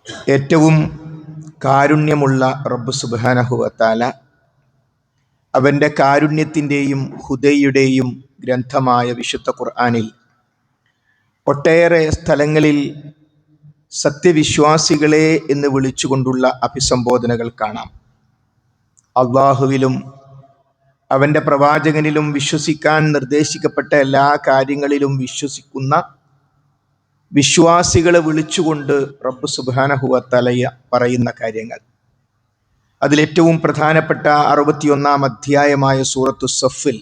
ഏറ്റവും കാരുണ്യമുള്ള റബ്ബ് സുബ്ഹാനഹു വ തആല അവൻ്റെ കാരുണ്യത്തിൻ്റെയും ഹുദയുടെയും ഗ്രന്ഥമായ വിശുദ്ധ ഖുർആനിൽ ഒട്ടേറെ സ്ഥലങ്ങളിൽ സത്യവിശ്വാസികളെ എന്ന് വിളിച്ചുകൊണ്ടുള്ള അഭിസംബോധനകൾ കാണാം. അള്ളാഹുവിലും അവൻ്റെ പ്രവാചകനിലും വിശ്വസിക്കാൻ നിർദ്ദേശിക്കപ്പെട്ട എല്ലാ കാര്യങ്ങളിലും വിശ്വസിക്കുന്ന വിശ്വാസികളെ വിളിച്ചുകൊണ്ട് റബ്ബ് സുബ്ഹാനഹു വ തആല പറയുന്ന കാര്യങ്ങൾ, അതിലേറ്റവും പ്രധാനപ്പെട്ട 61 അധ്യായമായ സൂറത്തു സഫിൽ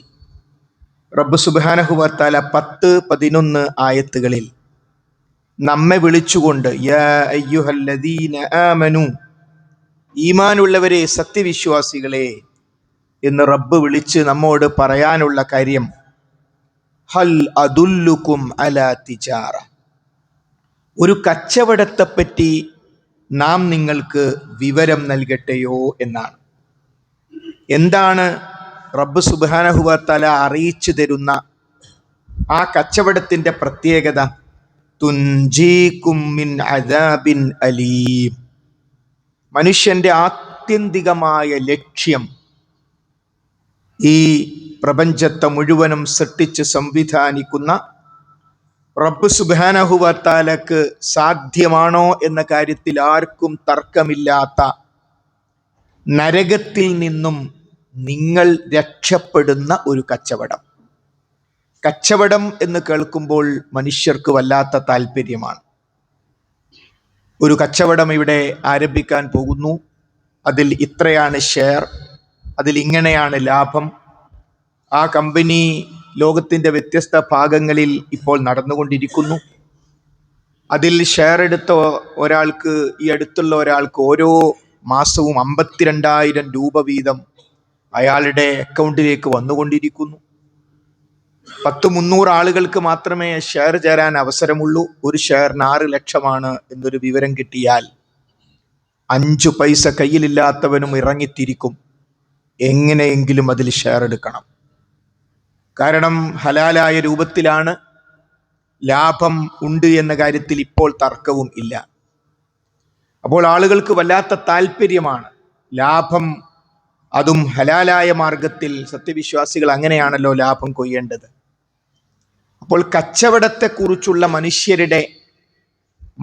റബ്ബ് സുബ്ഹാനഹു വ തആല 10-11 ആയത്തുകളിൽ നമ്മെ വിളിച്ചുകൊണ്ട് യാ അയ്യുഹല്ലദീന ആമനു, ഈമാനുള്ളവരെ, സത്യവിശ്വാസികളെ എന്ന് റബ്ബ് വിളിച്ച് നമ്മോട് പറയാനുള്ള കാര്യം, ഹൽ അദുല്ലുക്കും അലാ തിജാറ, ഒരു കച്ചവടത്തെപ്പറ്റി നാം നിങ്ങൾക്ക് വിവരം നൽകട്ടെയോ എന്നാണ്. എന്താണ് റബ്ബ് സുബ്ഹാനഹു വ തആല അറിയിച്ചു തരുന്ന ആ കച്ചവടത്തിൻ്റെ പ്രത്യേകത? തുൻജീകും മിൻ അദാബിൻ അലീം, മനുഷ്യൻ്റെ ആത്യന്തികമായ ലക്ഷ്യം ഈ പ്രപഞ്ചത്തെ മുഴുവനും സൃഷ്ടിച്ച് സംവിധാനിക്കുന്ന റബ്ബ് സുബ്ഹാനഹു വ തആലക്ക് സാധ്യമാണോ എന്ന കാര്യത്തിൽ ആർക്കും തർക്കമില്ലാത്ത നരകത്തിൽ നിന്നും നിങ്ങൾ രക്ഷപ്പെടുന്ന ഒരു കച്ചവടം. കച്ചവടം എന്ന് കേൾക്കുമ്പോൾ മനുഷ്യർക്ക് വല്ലാത്ത താല്പര്യമാണ്. ഒരു കച്ചവടം ഇവിടെ ആരംഭിക്കാൻ പോകുന്നു, അതിൽ ഇത്രയാണ് ഷെയർ, അതിൽ ഇങ്ങനെയാണ് ലാഭം. ആ കമ്പനി ലോകത്തിൻ്റെ വ്യത്യസ്ത ഭാഗങ്ങളിൽ ഇപ്പോൾ നടന്നുകൊണ്ടിരിക്കുന്നു. അതിൽ ഷെയർ എടുത്ത ഒരാൾക്ക്, ഈ അടുത്തുള്ള ഒരാൾക്ക് ഓരോ മാസവും 52,000 രൂപ വീതം അയാളുടെ അക്കൗണ്ടിലേക്ക് വന്നുകൊണ്ടിരിക്കുന്നു. 300 ആളുകൾക്ക് മാത്രമേ ഷെയർ ചേരാൻ അവസരമുള്ളൂ. ഒരു ഷെയറിന് 6 ലക്ഷമാണ് എന്നൊരു വിവരം കിട്ടിയാൽ 5 പൈസ കയ്യിലില്ലാത്തവനും ഇറങ്ങിത്തിരിക്കും, എങ്ങനെയെങ്കിലും അതിൽ ഷെയർ എടുക്കണം. കാരണം ഹലാലായ രൂപത്തിലാണ്, ലാഭം ഉണ്ട് എന്ന കാര്യത്തിൽ ഇപ്പോൾ തർക്കവും ഇല്ല. അപ്പോൾ ആളുകൾക്ക് വല്ലാത്ത താല്പര്യമാണ് ലാഭം, അതും ഹലാലായ മാർഗത്തിൽ. സത്യവിശ്വാസികൾ അങ്ങനെയാണല്ലോ ലാഭം കൊയ്യേണ്ടത്. അപ്പോൾ കച്ചവടത്തെക്കുറിച്ചുള്ള മനുഷ്യരുടെ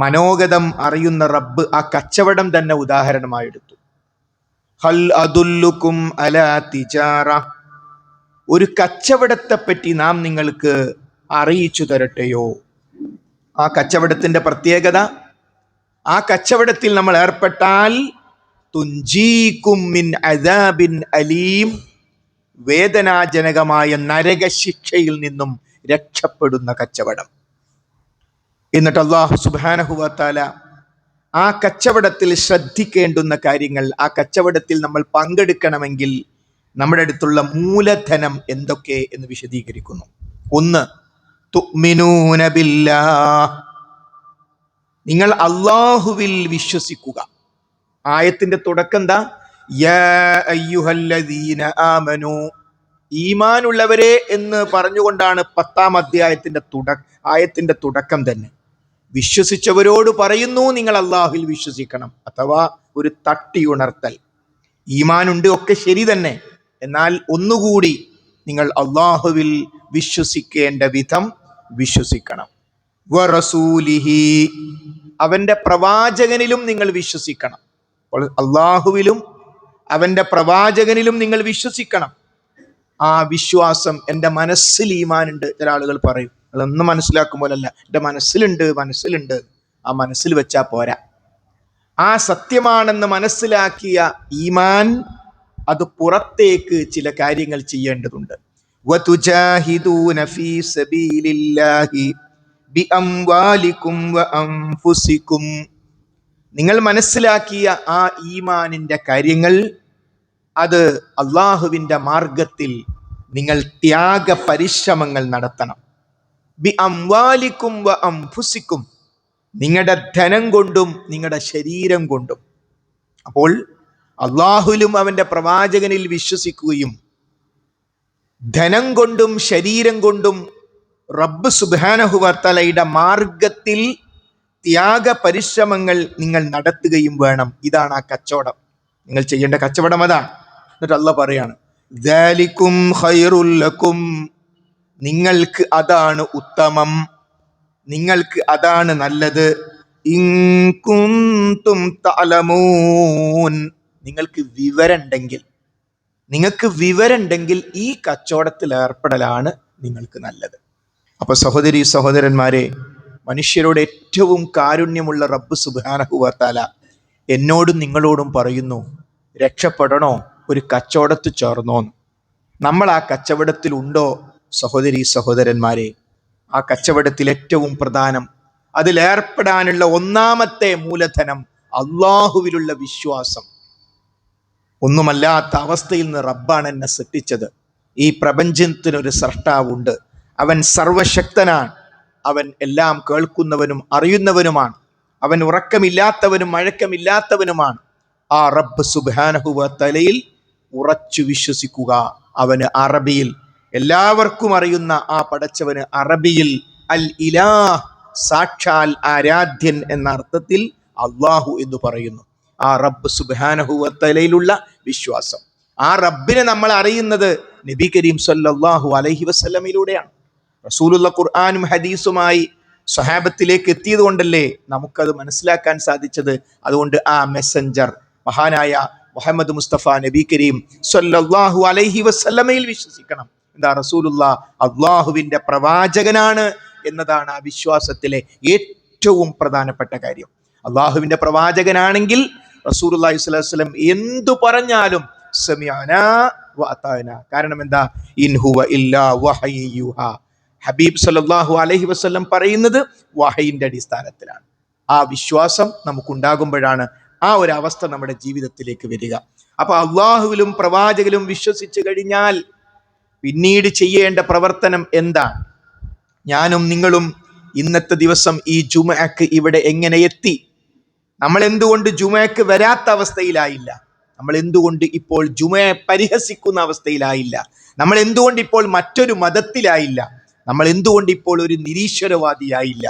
മനോഗതം അറിയുന്ന റബ്ബ് ആ കച്ചവടം തന്നെ ഉദാഹരണമായെടുത്തു. ഹൽ അദുല്ലുക്കും അലാ തിജാറ, ഒരു കച്ചവടത്തെപ്പറ്റി നാം നിങ്ങൾക്ക് അറിയിച്ചു തരട്ടെയോ? ആ കച്ചവടത്തിൻ്റെ പ്രത്യേകത, ആ കച്ചവടത്തിൽ നമ്മൾ ഏർപ്പെട്ടാൽ തുൻജീകും മിൻ അദാബിൻ അലീം, വേദനാജനകമായ നരകശിക്ഷയിൽ നിന്നും രക്ഷപ്പെടുന്ന കച്ചവടം. എന്നിട്ട് അല്ലാഹു സുബ്ഹാനഹു വ തആല ആ കച്ചവടത്തിൽ ശ്രദ്ധിക്കേണ്ടുന്ന കാര്യങ്ങൾ, ആ കച്ചവടത്തിൽ നമ്മൾ പങ്കെടുക്കണമെങ്കിൽ നമ്മുടെ അടുത്തുള്ള മൂലധനം എന്തൊക്കെ എന്ന് വിശദീകരിക്കുന്നു. 1, തുഅ്മിനൂന ബില്ലാഹ്, നിങ്ങൾ അല്ലാഹുവിൽ വിശ്വസിക്കുക. ആയത്തിന്റെ തുടക്കം എന്താ? യാ അയ്യുഹല്ലദീന ആമനു, ഈമാനുള്ളവരെ എന്ന് പറഞ്ഞുകൊണ്ടാണ് 10 അധ്യായത്തിന്റെ ആയത്തിന്റെ തുടക്കം തന്നെ. വിശ്വസിച്ചവരോട് പറയുന്നു നിങ്ങൾ അല്ലാഹുവിൽ വിശ്വസിക്കണം, അഥവാ ഒരു തട്ടിയുണർത്തൽ. ഈമാനുണ്ട്, ഒക്കെ ശരി തന്നെ, എന്നാൽ ഒന്നുകൂടി നിങ്ങൾ അല്ലാഹുവിൽ വിശ്വസിക്കേണ്ട വിധം വിശ്വസിക്കണം. വറസൂലിഹി, അവൻ്റെ പ്രവാചകനിലും നിങ്ങൾ വിശ്വസിക്കണം. അപ്പോൾ അല്ലാഹുവിലും അവൻ്റെ പ്രവാചകനിലും നിങ്ങൾ വിശ്വസിക്കണം. ആ വിശ്വാസം, എൻ്റെ മനസ്സിൽ ഈമാനുണ്ട്. ചില ആളുകൾ പറയും, അതൊന്നും മനസ്സിലാക്കുമ്പോഴല്ല, എൻ്റെ മനസ്സിലുണ്ട്. ആ മനസ്സിൽ വെച്ചാൽ പോരാ. ആ സത്യമാണെന്ന് മനസ്സിലാക്കിയ ഈമാൻ, അത് പുറത്തേക്ക് ചില കാര്യങ്ങൾ ചെയ്യേണ്ടതുണ്ട്. വതുജാഹിദൂന ഫീ സബീലില്ലാഹി ബിഅംവാലികും വഅൻഫുസികും, നിങ്ങൾ മനസ്സിലാക്കിയ ആ ഈമാനിൻ്റെ കാര്യങ്ങൾ, അത് അള്ളാഹുവിൻ്റെ മാർഗത്തിൽ നിങ്ങൾ ത്യാഗ പരിശ്രമങ്ങൾ നടത്തണം. ബിഅംവാലികും വഅൻഫുസികും, നിങ്ങളുടെ ധനം കൊണ്ടും നിങ്ങളുടെ ശരീരം കൊണ്ടും. അപ്പോൾ അള്ളാഹുവിലും അവൻ്റെ പ്രവാചകനിൽ വിശ്വസിക്കുകയും ധനം കൊണ്ടും ശരീരം കൊണ്ടും റബ്ബ് സുബ്ഹാനഹു വ തആലയുടെ മാർഗത്തിൽ ത്യാഗ പരിശ്രമങ്ങൾ നിങ്ങൾ നടത്തുകയും വേണം. ഇതാണ് ആ കച്ചവടം. നിങ്ങൾ ചെയ്യേണ്ട കച്ചവടം അതാണ്. എന്നിട്ട് അള്ളാഹ് പറയാണ്, ദാലികും ഖൈറുൽ ലക്കും, നിങ്ങൾക്ക് അതാണ് ഉത്തമം, നിങ്ങൾക്ക് അതാണ് നല്ലത്. ഇൻ കുന്തും തഅലമൂൻ, നിങ്ങൾക്ക് വിവരമുണ്ടെങ്കിൽ ഈ കച്ചവടത്തിൽ ഏർപ്പെടലാണ് നിങ്ങൾക്ക് നല്ലത്. അപ്പൊ സഹോദരി സഹോദരന്മാരെ, മനുഷ്യരോട് ഏറ്റവും കാരുണ്യമുള്ള റബ്ബ് സുബ്ഹാനഹു വ തആല എന്നോടും നിങ്ങളോടും പറയുന്നു, രക്ഷപ്പെടണോ, ഒരു കച്ചവടത്തിൽ ചേർന്നോന്ന്. നമ്മൾ ആ കച്ചവടത്തിൽ ഉണ്ടോ സഹോദരി സഹോദരന്മാരെ? ആ കച്ചവടത്തിൽ ഏറ്റവും പ്രധാനം, അതിലേർപ്പെടാനുള്ള ഒന്നാമത്തെ മൂലധനം അള്ളാഹുവിലുള്ള വിശ്വാസം. ഒന്നുമല്ലാത്ത അവസ്ഥയിൽ നിന്ന് റബ്ബാണ് എന്നെ സൃഷ്ടിച്ചത്. ഈ പ്രപഞ്ചത്തിനൊരു സ്രഷ്ടാവുണ്ട്. അവൻ സർവശക്തനാണ്. അവൻ എല്ലാം കേൾക്കുന്നവനും അറിയുന്നവനുമാണ്. അവൻ ഉറക്കമില്ലാത്തവനും മഴക്കമില്ലാത്തവനുമാണ്. ആ റബ്ബ് സുബ്ഹാനഹു വ തആലയിൽ ഉറച്ചു വിശ്വസിക്കുക. അവന് അറബിയിൽ, എല്ലാവർക്കും അറിയുന്ന ആ പടച്ചവന് അറബിയിൽ അൽ ഇലാഹ്, സാക്ഷാൽ ആരാധ്യൻ എന്ന അർത്ഥത്തിൽ അള്ളാഹു എന്ന് പറയുന്നു. ആ റബ്ബ് സുബ്ഹാനഹു വ തആലയിലുള്ള വിശ്വാസം, ആ റബ്ബിനെ നമ്മൾ അറിയുന്നത് നബി കരീം സല്ലല്ലാഹു അലൈഹി വസല്ലമയിലൂടെയാണ്. റസൂലുള്ള ഖുർആനും ഹദീസുമായി സ്വഹാബത്തിലേക്ക് എത്തിയത് കൊണ്ടല്ലേ നമുക്കത് മനസ്സിലാക്കാൻ സാധിച്ചത്. അതുകൊണ്ട് ആ മെസ്സഞ്ചർ മഹാനായ മുഹമ്മദ് മുസ്തഫ നബി കരീം സല്ലല്ലാഹു അലൈഹി വസല്ലമയിൽ വിശ്വസിക്കണം. എന്താ? റസൂലുള്ള അള്ളാഹുവിന്റെ പ്രവാചകനാണ് എന്നതാണ് ആ വിശ്വാസത്തിലെ ഏറ്റവും പ്രധാനപ്പെട്ട കാര്യം. അള്ളാഹുവിന്റെ പ്രവാചകനാണെങ്കിൽ റസൂലുള്ളാഹി സ്വല്ലല്ലാഹു അലൈഹി വസല്ലം എന്തു പറഞ്ഞാലും സമിഅനാ വ അതാനാ. കാരണം എന്താ? ഇൻ ഹുവ ഇല്ലാ വഹയ്യു യൂഹാ. ഹബീബ് സല്ലല്ലാഹു അലൈഹി വസല്ലം പറയുന്നത് വഹയിന്റെ അടിസ്ഥാനത്തിലാണ്. ആ വിശ്വാസം നമുക്കുണ്ടാകുമ്പോഴാണ് ആ ഒരു അവസ്ഥ നമ്മുടെ ജീവിതത്തിലേക്ക് വരിക. അപ്പൊ അള്ളാഹുവിലും പ്രവാചകലും വിശ്വസിച്ചു കഴിഞ്ഞാൽ പിന്നീട് ചെയ്യേണ്ട പ്രവർത്തനം എന്താണ്? ഞാനും നിങ്ങളും ഇന്നത്തെ ദിവസം ഈ ജുമഅക്ക് ഇവിടെ എങ്ങനെ എത്തി? നമ്മൾ എന്തുകൊണ്ട് ജുമഅക്ക് വരാത്ത അവസ്ഥയിലായില്ല? നമ്മൾ എന്തുകൊണ്ട് ഇപ്പോൾ ജുമയെ പരിഹസിക്കുന്ന അവസ്ഥയിലായില്ല? നമ്മൾ എന്തുകൊണ്ട് ഇപ്പോൾ മറ്റൊരു മതത്തിലായില്ല? നമ്മൾ എന്തുകൊണ്ട് ഇപ്പോൾ ഒരു നിരീശ്വരവാദിയായില്ല?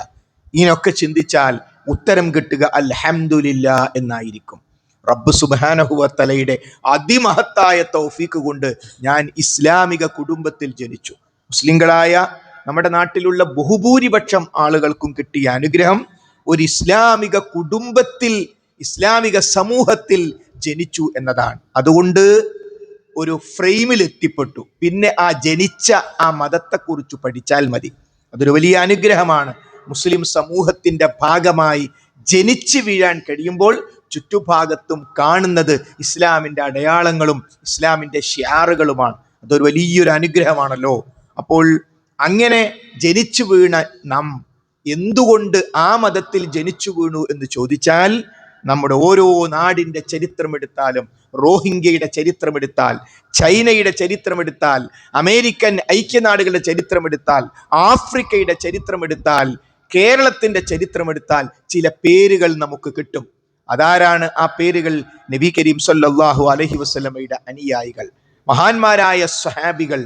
ഇതിനൊക്കെ ചിന്തിച്ചാൽ ഉത്തരം കിട്ടുക അൽഹംദുലില്ലാ എന്നായിരിക്കും. റബ്ബ് സുബ്ഹാനഹു വ തആലയുടെ അതിമഹത്തായ തൗഫീഖ് കൊണ്ട് ഞാൻ ഇസ്ലാമിക കുടുംബത്തിൽ ജനിച്ചു. മുസ്ലിങ്ങളായ നമ്മുടെ നാട്ടിലുള്ള ബഹുഭൂരിപക്ഷം ആളുകൾക്കും കിട്ടിയ അനുഗ്രഹം ഒരു ഇസ്ലാമിക കുടുംബത്തിൽ, ഇസ്ലാമിക സമൂഹത്തിൽ ജനിച്ചു എന്നതാണ്. അതുകൊണ്ട് ഒരു ഫ്രെയിമിൽ എത്തിപ്പെട്ടു. പിന്നെ ആ ജനിച്ച ആ മതത്തെക്കുറിച്ച് പഠിച്ചാൽ മതി. അതൊരു വലിയ അനുഗ്രഹമാണ്. മുസ്ലിം സമൂഹത്തിന്റെ ഭാഗമായി ജനിച്ചു വീഴാൻ കഴിയുമ്പോൾ ചുറ്റുഭാഗത്തും കാണുന്നത് ഇസ്ലാമിന്റെ അടയാളങ്ങളും ഇസ്ലാമിന്റെ ഷിയാറുകളുമാണ്. അതൊരു വലിയൊരു അനുഗ്രഹമാണല്ലോ. അപ്പോൾ അങ്ങനെ ജനിച്ചു വീണ നാം എന്തുകൊണ്ട് ആ മതത്തിൽ ജനിച്ചു വീണു എന്ന് ചോദിച്ചാൽ, നമ്മുടെ ഓരോ നാടിന്റെ ചരിത്രമെടുത്താലും, റോഹിംഗ്യയുടെ ചരിത്രമെടുത്താൽ, ചൈനയുടെ ചരിത്രമെടുത്താൽ, അമേരിക്കൻ ഐക്യനാടുകളുടെ ചരിത്രമെടുത്താൽ, ആഫ്രിക്കയുടെ ചരിത്രമെടുത്താൽ, കേരളത്തിന്റെ ചരിത്രമെടുത്താൽ ചില പേരുകൾ നമുക്ക് കിട്ടും. അതാരാണ് ആ പേരുകൾ? നബി കരീം സല്ലല്ലാഹു അലൈഹി വസല്ലമയുടെ അനുയായികൾ, മഹാന്മാരായ സ്വഹാബികൾ.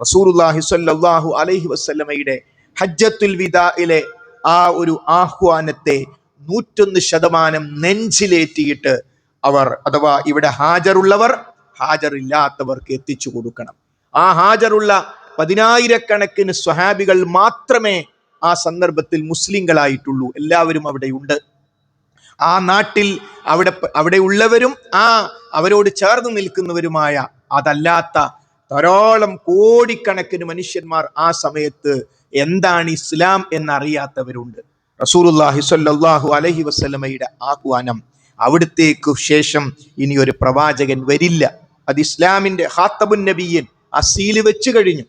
റസൂലുള്ളാഹി സ്വല്ലല്ലാഹു അലൈഹി വസല്ലമയുടെ ഹജ്ജത്തുൽ വിദാഇലെ ആ ഒരു ആഹ്വാനത്തെ 101% നെഞ്ചിലേറ്റിയിട്ട് അവർ, അഥവാ ഇവിടെ ഹാജറുള്ളവർ ഹാജറില്ലാത്തവർക്ക് എത്തിച്ചു കൊടുക്കണം. ആ ഹാജറുള്ള 10,000-കണക്കിന് സ്വഹാബികൾ മാത്രമേ ആ സന്ദർഭത്തിൽ മുസ്ലിങ്ങളായിട്ടുള്ളൂ. എല്ലാവരും അവിടെയുണ്ട്. ആ നാട്ടിൽ അവിടെ ഉള്ളവരും അവരോട് ചേർന്ന് നിൽക്കുന്നവരുമായ അതല്ലാത്ത ധാരാളം കോടിക്കണക്കിന് മനുഷ്യന്മാർ ആ സമയത്ത് എന്താണ് ഇസ്ലാം എന്നറിയാത്തവരുണ്ട്. റസൂലുള്ളാഹി സ്വല്ലല്ലാഹു അലൈഹി വസല്ലമയുടെ ആഹ്വാനം, അവിടുത്തേക്ക് ശേഷം ഇനി ഒരു പ്രവാചകൻ വരില്ല, അത് ഇസ്ലാമിന്റെ ഖാത്തബുൻ നബിയ്യൻ ആ സീല് വെച്ച് കഴിഞ്ഞു.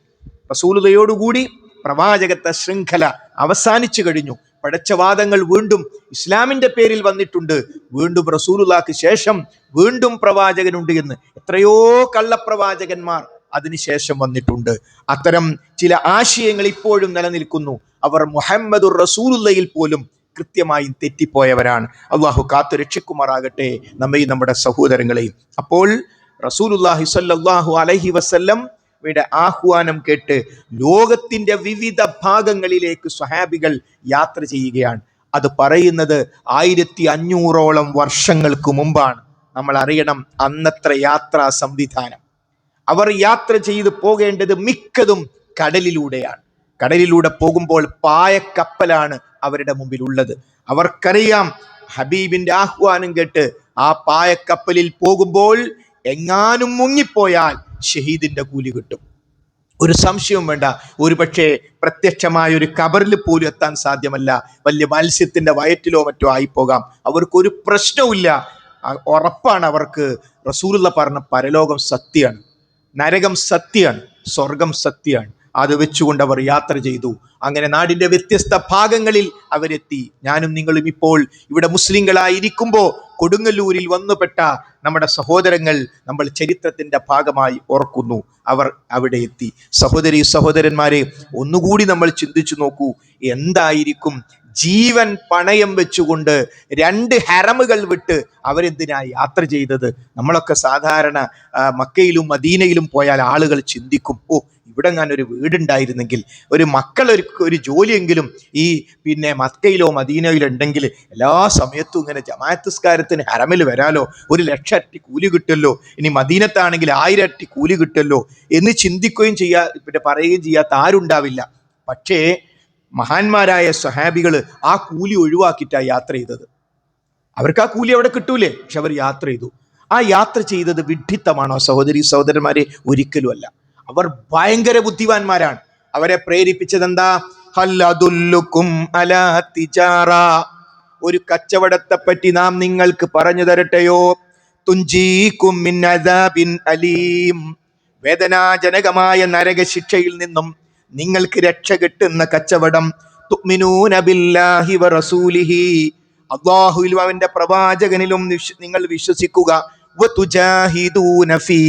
റസൂലുള്ളയോടുകൂടി പ്രവാചകത്വ ശൃംഖല അവസാനിച്ചു കഴിഞ്ഞു. പടച്ചവാദങ്ങൾ വീണ്ടും ഇസ്ലാമിന്റെ പേരിൽ വന്നിട്ടുണ്ട്. വീണ്ടും റസൂലുള്ളാഹിക്ക് ശേഷം വീണ്ടും പ്രവാചകനുണ്ട് എന്ന് എത്രയോ കള്ളപ്രവാചകന്മാർ അതിനുശേഷം വന്നിട്ടുണ്ട്. അത്തരം ചില ആശയങ്ങൾ ഇപ്പോഴും നിലനിൽക്കുന്നു. അവർ മുഹമ്മദുർ റസൂലുള്ളയിൽ പോലും കൃത്യമായും തെറ്റിപ്പോയവരാണ്. അള്ളാഹു കാത്തു രക്ഷിക്കുമാറാകട്ടെ നമ്മയും നമ്മുടെ സഹോദരങ്ങളെയും. അപ്പോൾ റസൂലുള്ളാഹി സ്വല്ലല്ലാഹു അലൈഹി വസല്ലം യുടെ ആഹ്വാനം കേട്ട് ലോകത്തിന്റെ വിവിധ ഭാഗങ്ങളിലേക്ക് സ്വഹാബികൾ യാത്ര ചെയ്യുകയാണ്. അത് പറയുന്നത് 1500ഓളം വർഷങ്ങൾക്ക് മുമ്പാണ്. നമ്മൾ അറിയണം അന്നത്ര യാത്രാ സംവിധാനം. അവർ യാത്ര ചെയ്ത് പോകേണ്ടത് മിക്കതും കടലിലൂടെയാണ്. കടലിലൂടെ പോകുമ്പോൾ പായക്കപ്പലാണ് അവരുടെ മുമ്പിൽ ഉള്ളത്. അവർക്കറിയാം ഹബീബിന്റെ ആഹ്വാനം കേട്ട് ആ പായക്കപ്പലിൽ പോകുമ്പോൾ എങ്ങാനും മുങ്ങിപ്പോയാൽ ഷഹീദിന്റെ കൂലി കിട്ടും. ഒരു സംശയവും വേണ്ട. ഒരു പക്ഷേ പ്രത്യക്ഷമായ ഒരു കബറിൽ പോലും എത്താൻ സാധ്യമല്ല, വലിയ മത്സ്യത്തിന്റെ വയറ്റിലോ മറ്റോ ആയിപ്പോകാം. അവർക്കൊരു പ്രശ്നവുമില്ല. ഉറപ്പാണ് അവർക്ക്. റസൂലുള്ള പറഞ്ഞ പരലോകം സത്യമാണ്, നരകം സത്യമാണ്, സ്വർഗം സത്യമാണ്. അത് വെച്ചുകൊണ്ട് അവർ യാത്ര ചെയ്തു. അങ്ങനെ നാടിന്റെ വ്യത്യസ്ത ഭാഗങ്ങളിൽ അവരെത്തി. ഞാനും നിങ്ങളും ഇപ്പോൾ ഇവിടെ മുസ്ലിങ്ങളായിരിക്കുമ്പോൾ കൊടുങ്ങല്ലൂരിൽ വന്നുപെട്ട നമ്മുടെ സഹോദരങ്ങൾ നമ്മൾ ചരിത്രത്തിന്റെ ഭാഗമായി ഓർക്കുന്നു. അവർ അവിടെ എത്തി. സഹോദരി സഹോദരന്മാരെ, ഒന്നുകൂടി നമ്മൾ ചിന്തിച്ചു നോക്കൂ. എന്തായിരിക്കും ജീവൻ പണയം വെച്ചുകൊണ്ട് 2 ഹറമുകൾ വിട്ട് അവരെന്തിനാ യാത്ര ചെയ്തത്? നമ്മളൊക്കെ സാധാരണ മക്കയിലും മദീനയിലും പോയാൽ ആളുകൾ ചിന്തിക്കും, ഓ ഇവിടെ ഞാൻ ഒരു വീടുണ്ടായിരുന്നെങ്കിൽ, ഒരു ഒരു ജോലിയെങ്കിലും ഈ മക്കയിലോ മദീനയിലോ ഉണ്ടെങ്കിൽ എല്ലാ സമയത്തും ഇങ്ങനെ ജമാഅത്ത് നിസ്കാരത്തിന് ഹറമിൽ വരാലോ, 1,00,000 ഇരട്ടി കൂലി കിട്ടുമല്ലോ, ഇനി മദീനത്താണെങ്കിൽ 1000 ഇരട്ടി കൂലി കിട്ടുമല്ലോ എന്ന് ചിന്തിക്കുകയും പറയുകയും ചെയ്യാത്ത ആരുണ്ടാവില്ല. പക്ഷേ മഹാന്മാരായ സ്വഹാബികൾ ആ കൂലി ഒഴിവാക്കിയിട്ടാണ് യാത്ര ചെയ്തത്. അവർക്ക് ആ കൂലി അവിടെ കിട്ടൂലേ, പക്ഷെ അവർ യാത്ര ചെയ്തു. ആ യാത്ര ചെയ്തത് വിഡ്ഢിത്തമാണോ സഹോദരി സഹോദരന്മാരെ? ഒരിക്കലും അല്ല. അവർ ഭയങ്കര ബുദ്ധിമാന്മാരാണ്. അവരെ പ്രേരിപ്പിച്ചത് എന്താ? ഹൽ അദുല്ലുക്കും അലാ തിജാറ, ഒരു കച്ചവടത്തെ പറ്റി നാം നിങ്ങൾക്ക് പറഞ്ഞു തരട്ടെയോ? തുഞ്ചീകും മിൻ അദാബിൻ അലീം, വേദനാജനകമായ നരകശിക്ഷയിൽ നിന്നും നിങ്ങൾക്ക് രക്ഷ കിട്ടുന്ന കച്ചവടം. തുഅ്മിനൂന ബില്ലാഹി വറസൂലിഹി, അല്ലാഹുവിലും അവന്റെ പ്രവാചകനിലും നിങ്ങൾ വിശ്വസിക്കുക. വതുജാഹിദൂന ഫീ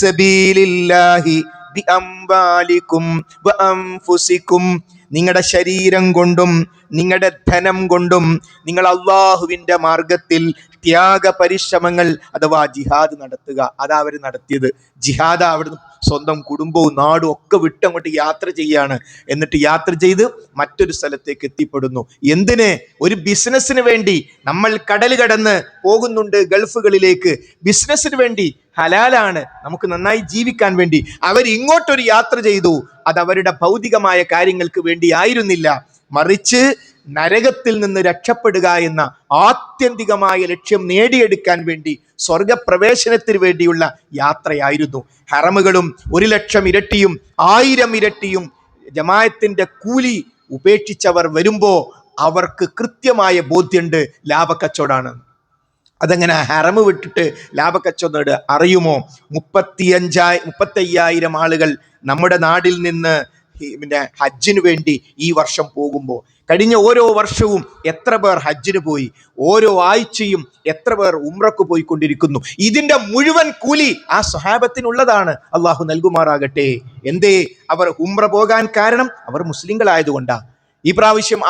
സബീലില്ലാഹി ബിഅംവാലികും വഅൻഫുസികും, നിങ്ങളുടെ ശരീരം കൊണ്ടും നിങ്ങളുടെ ധനം കൊണ്ടും നിങ്ങൾ അള്ളാഹുവിന്റെ മാർഗത്തിൽ ത്യാഗ പരിശ്രമങ്ങൾ അഥവാ ജിഹാദ് നടത്തുക. അതാ അവർ നടത്തിയത്. ജിഹാദ് അവിടുന്ന് സ്വന്തം കുടുംബവും നാടും ഒക്കെ വിട്ടങ്ങോട്ട് യാത്ര ചെയ്യാണ്. എന്നിട്ട് യാത്ര ചെയ്ത് മറ്റൊരു സ്ഥലത്തേക്ക് എത്തിപ്പെടുന്നു. എന്തിന്? ഒരു ബിസിനസ്സിന് വേണ്ടി. നമ്മൾ കടൽ കടന്ന് പോകുന്നുണ്ട് ഗൾഫുകളിലേക്ക്, ബിസിനസ്സിന് വേണ്ടി, ഹലാലാണ്, നമുക്ക് നന്നായി ജീവിക്കാൻ വേണ്ടി. അവർ ഇങ്ങോട്ടൊരു യാത്ര ചെയ്തു. അത് അവരുടെ ഭൗതികമായ കാര്യങ്ങൾക്ക് വേണ്ടി ആയിരുന്നില്ല, മറിച്ച് നരകത്തിൽ നിന്ന് രക്ഷപ്പെടുക എന്ന ആത്യന്തികമായ ലക്ഷ്യം നേടിയെടുക്കാൻ വേണ്ടി, സ്വർഗപ്രവേശനത്തിന് വേണ്ടിയുള്ള യാത്രയായിരുന്നു. ഹറമുകളും 1,00,000 ഇരട്ടിയും 1000 ഇരട്ടിയും ജമാഅത്തിന്റെ കൂലി ഉപേക്ഷിച്ചവർ വരുമ്പോ അവർക്ക് കൃത്യമായ ബോധ്യമുണ്ട് ലാഭക്കച്ചവടാണ്. അതെങ്ങനെ ഹറമ് വിട്ടിട്ട് ലാഭക്കച്ചവടം അറിയുമോ? 35,000 ആളുകൾ നമ്മുടെ നാട്ടിൽ നിന്ന് ഹജ്ജിന് വേണ്ടി ഈ വർഷം പോകുമ്പോൾ, കഴിഞ്ഞ ഓരോ വർഷവും എത്ര പേർ ഹജ്ജിന് പോയി, ഓരോ ആഴ്ചയും എത്ര പേർ ഉംറക്ക് പോയിക്കൊണ്ടിരിക്കുന്നു. ഇതിന്റെ മുഴുവൻ കൂലി ആ സ്വഹാബത്തിനുള്ളതാണ്. അള്ളാഹു നൽകുമാറാകട്ടെ. എന്തേ അവർ ഉംറ പോകാൻ കാരണം? അവർ മുസ്ലിങ്ങളായതുകൊണ്ടാ. ഈ പ്രാവശ്യം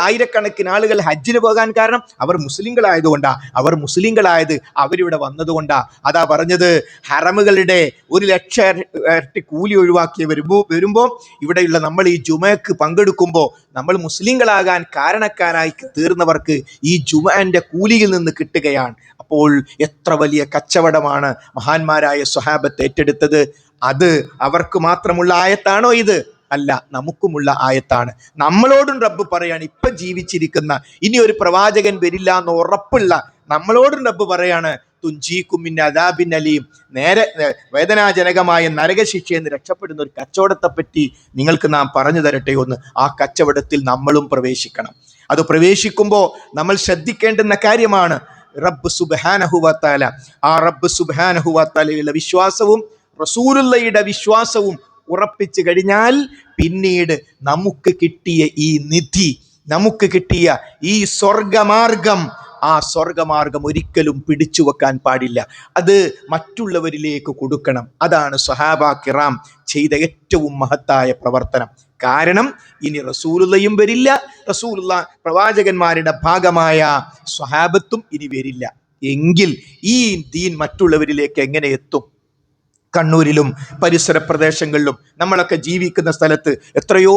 ആയിരക്കണക്കിന് ആളുകൾ ഹജ്ജിന് പോകാൻ കാരണം അവർ മുസ്ലിങ്ങളായതുകൊണ്ടാ. അവർ മുസ്ലിങ്ങളായത് അവരിവിടെ വന്നതുകൊണ്ടാ. അതാ പറഞ്ഞത്, ഹറമുകളുടെ 1,00,000 ഇരട്ടി കൂലി ഒഴിവാക്കി വരുമ്പോൾ ഇവിടെയുള്ള നമ്മൾ ഈ ജുമയ്ക്ക് പങ്കെടുക്കുമ്പോൾ നമ്മൾ മുസ്ലിങ്ങളാകാൻ കാരണക്കാരായി തീർന്നവർക്ക് ഈ ജുമഅന്റെ കൂലിയിൽ നിന്ന് കിട്ടുകയാണ്. അപ്പോൾ എത്ര വലിയ കച്ചവടമാണ് മഹാന്മാരായ സ്വഹാബത്ത് ഏറ്റെടുത്തത്. അത് അവർക്ക് മാത്രമുള്ള ആയത്താണോ ഇത്? അല്ല, നമുക്കുമുള്ള ആയത്താണ്. നമ്മളോടും റബ്ബ് പറയാണ്, ഇപ്പൊ ജീവിച്ചിരിക്കുന്ന, ഇനി ഒരു പ്രവാചകൻ വരില്ല എന്ന് ഉറപ്പുള്ള നമ്മളോടും റബ്ബ് പറയാണ്, തുഞ്ചീകും മിൻ അദാബിൻ അലീം, നേരെ വേദനാജനകമായ നരകശിക്ഷയിൽ നിന്ന് രക്ഷപ്പെടുന്ന ഒരു കച്ചവടത്തെ പറ്റി നിങ്ങൾക്ക് നാം പറഞ്ഞു തരട്ടെ ഒന്ന്. ആ കച്ചവടത്തിൽ നമ്മളും പ്രവേശിക്കണം. അത് പ്രവേശിക്കുമ്പോൾ നമ്മൾ ശ്രദ്ധിക്കേണ്ടുന്ന കാര്യമാണ് റബ്ബ് സുബ്ഹാനഹു വ തആല. ആ റബ്ബ് സുബ്ഹാനഹു വ തആലയുടെ വിശ്വാസവും റസൂലുള്ളാഹിയുടെ വിശ്വാസവും ഉറപ്പിച്ചു കഴിഞ്ഞാൽ പിന്നീട് നമുക്ക് കിട്ടിയ ഈ നിധി, നമുക്ക് കിട്ടിയ ഈ സ്വർഗമാർഗം, ആ സ്വർഗമാർഗം ഒരിക്കലും പിടിച്ചു വെക്കാൻ പാടില്ല. അത് മറ്റുള്ളവരിലേക്ക് കൊടുക്കണം. അതാണ് സ്വഹാബ കിറാം ചെയ്ത ഏറ്റവും മഹത്തായ പ്രവർത്തനം. കാരണം ഇനി റസൂലുള്ളയും വരില്ല, റസൂലുള്ള പ്രവാചകന്മാരുടെ ഭാഗമായ സ്വഹാബത്തും ഇനി വരില്ല. എങ്കിൽ ഈ ദീൻ മറ്റുള്ളവരിലേക്ക് എങ്ങനെ എത്തും? കണ്ണൂരിലും പരിസര പ്രദേശങ്ങളിലും നമ്മളൊക്കെ ജീവിക്കുന്ന സ്ഥലത്ത് എത്രയോ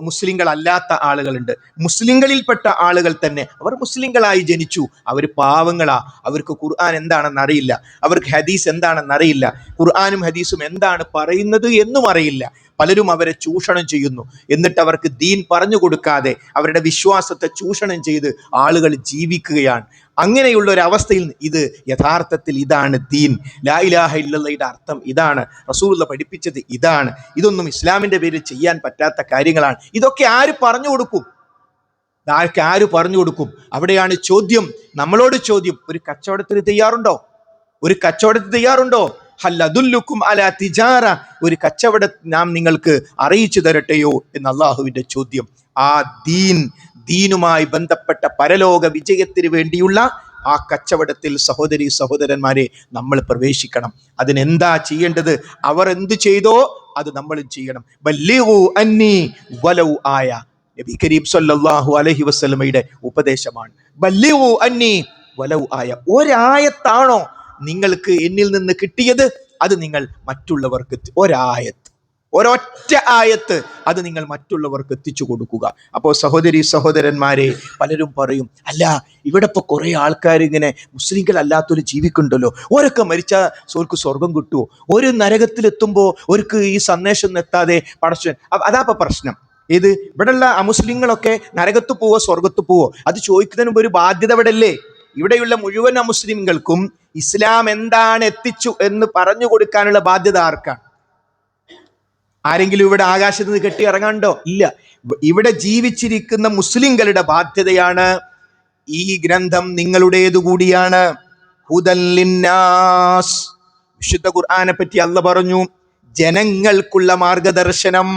മുസ്ലിങ്ങളല്ലാത്ത ആളുകളുണ്ട്. മുസ്ലിങ്ങളിൽപ്പെട്ട ആളുകൾ തന്നെ അവർ മുസ്ലിങ്ങളായി ജനിച്ചു, അവർ പാവങ്ങളാ, അവർക്ക് ഖുർആൻ എന്താണെന്ന് അറിയില്ല, അവർക്ക് ഹദീസ് എന്താണെന്ന് അറിയില്ല, ഖുർആനും ഹദീസും എന്താണ് പറയുന്നത് എന്നും അറിയില്ല. പലരും അവരെ ചൂഷണം ചെയ്യുന്നു. എന്നിട്ട് അവർക്ക് ദീൻ പറഞ്ഞു കൊടുക്കാതെ അവരുടെ വിശ്വാസത്തെ ചൂഷണം ചെയ്ത് ആളുകൾ ജീവിക്കുകയാണ്. അങ്ങനെയുള്ള ഒരു അവസ്ഥയിൽ ഇത് യഥാർത്ഥത്തിൽ ഇതാണ് ദീൻ. ലാ ഇലാഹ ഇല്ലല്ലയുടെ അർത്ഥം ഇതാണ്, റസൂലുള്ളാഹി പഠിപ്പിച്ചത് ഇതാണ്. ഇതൊന്നും ഇസ്ലാമിന്റെ പേരിൽ ചെയ്യാൻ പറ്റാത്ത കാര്യങ്ങളാണ്. ഇതൊക്കെ ആര് പറഞ്ഞു കൊടുക്കും? ആര് പറഞ്ഞു കൊടുക്കും? അവിടെയാണ് ചോദ്യം, നമ്മളോട് ചോദ്യം. ഒരു കച്ചവടത്തിന് തയ്യാറുണ്ടോ? ഹൽ അദുല്ലുക്കും അലാ തിജാറ, ഒരു കച്ചവടം നാം നിങ്ങൾക്ക് അറിയിച്ചു തരട്ടെയോ എന്ന് അള്ളാഹുവിന്റെ ചോദ്യം. ആ ദീനുമായി ബന്ധപ്പെട്ട പരലോക വിജയത്തിന് വേണ്ടിയുള്ള ആ കച്ചവടത്തിൽ സഹോദരി സഹോദരന്മാരെ നമ്മൾ പ്രവേശിക്കണം. അതിനെന്താ ചെയ്യേണ്ടത്? അവർ എന്ത് ചെയ്തോ അത് നമ്മളും ചെയ്യണം. ബല്ലിഗു അന്നി വലൗ ആയ, നബി കരീം സല്ലല്ലാഹു അലൈഹി വസല്ലമയുടെ ഉപദേശമാണ്. ബല്ലിഗു അന്നി വലൗ ആയ, ഒരായത്താണോ നിങ്ങൾക്ക് എന്നിൽ നിന്ന് കിട്ടിയത്, അത് നിങ്ങൾ മറ്റുള്ളവർക്ക്, ഒരൊറ്റ ആയത്ത് അത് നിങ്ങൾ മറ്റുള്ളവർക്ക് എത്തിച്ചു കൊടുക്കുക. അപ്പോൾ സഹോദരി സഹോദരന്മാരെ, പലരും പറയും, അല്ല ഇവിടെ ഇപ്പോൾ കുറേ ആൾക്കാർ ഇങ്ങനെ മുസ്ലിങ്ങൾ അല്ലാത്തൊരു ജീവിക്കുന്നുണ്ടല്ലോ, ഓരൊക്കെ മരിച്ചാൽ ഓർക്ക് സ്വർഗം കിട്ടുമോ? ഒരു നരകത്തിലെത്തുമ്പോൾ ഓർക്ക് ഈ സന്ദേശം എത്താതെ പടച്ചു, അതാ പ്രശ്നം. ഇത് ഇവിടെയുള്ള അമുസ്ലിങ്ങളൊക്കെ നരകത്ത് പോവോ സ്വർഗത്ത് പോവോ? അത് ചോദിക്കുന്നതിന് മുമ്പ് ഒരു ബാധ്യത ഇവിടെ അല്ലേ? ഇവിടെയുള്ള മുഴുവൻ അമുസ്ലിങ്ങൾക്കും ഇസ്ലാം എന്താണ് എത്തിച്ചു എന്ന് പറഞ്ഞു കൊടുക്കാനുള്ള ബാധ്യത ആർക്കാണ്? ആരെങ്കിലും ഇവിടെ ആകാശത്ത് നിന്ന് കെട്ടി ഇറങ്ങാണ്ടോ? ഇല്ല. ഇവിടെ ജീവിച്ചിരിക്കുന്ന മുസ്ലിങ്ങളുടെ ബാധ്യതയാണ്. ഈ ഗ്രന്ഥം നിങ്ങളുടേതു കൂടിയാണ്. ഹുദൻ ലിന്നാസ്, വിശുദ്ധ ഖുർആനെ പറ്റി അല്ലാഹ് പറഞ്ഞു, ജനങ്ങൾക്കുള്ള മാർഗദർശനം.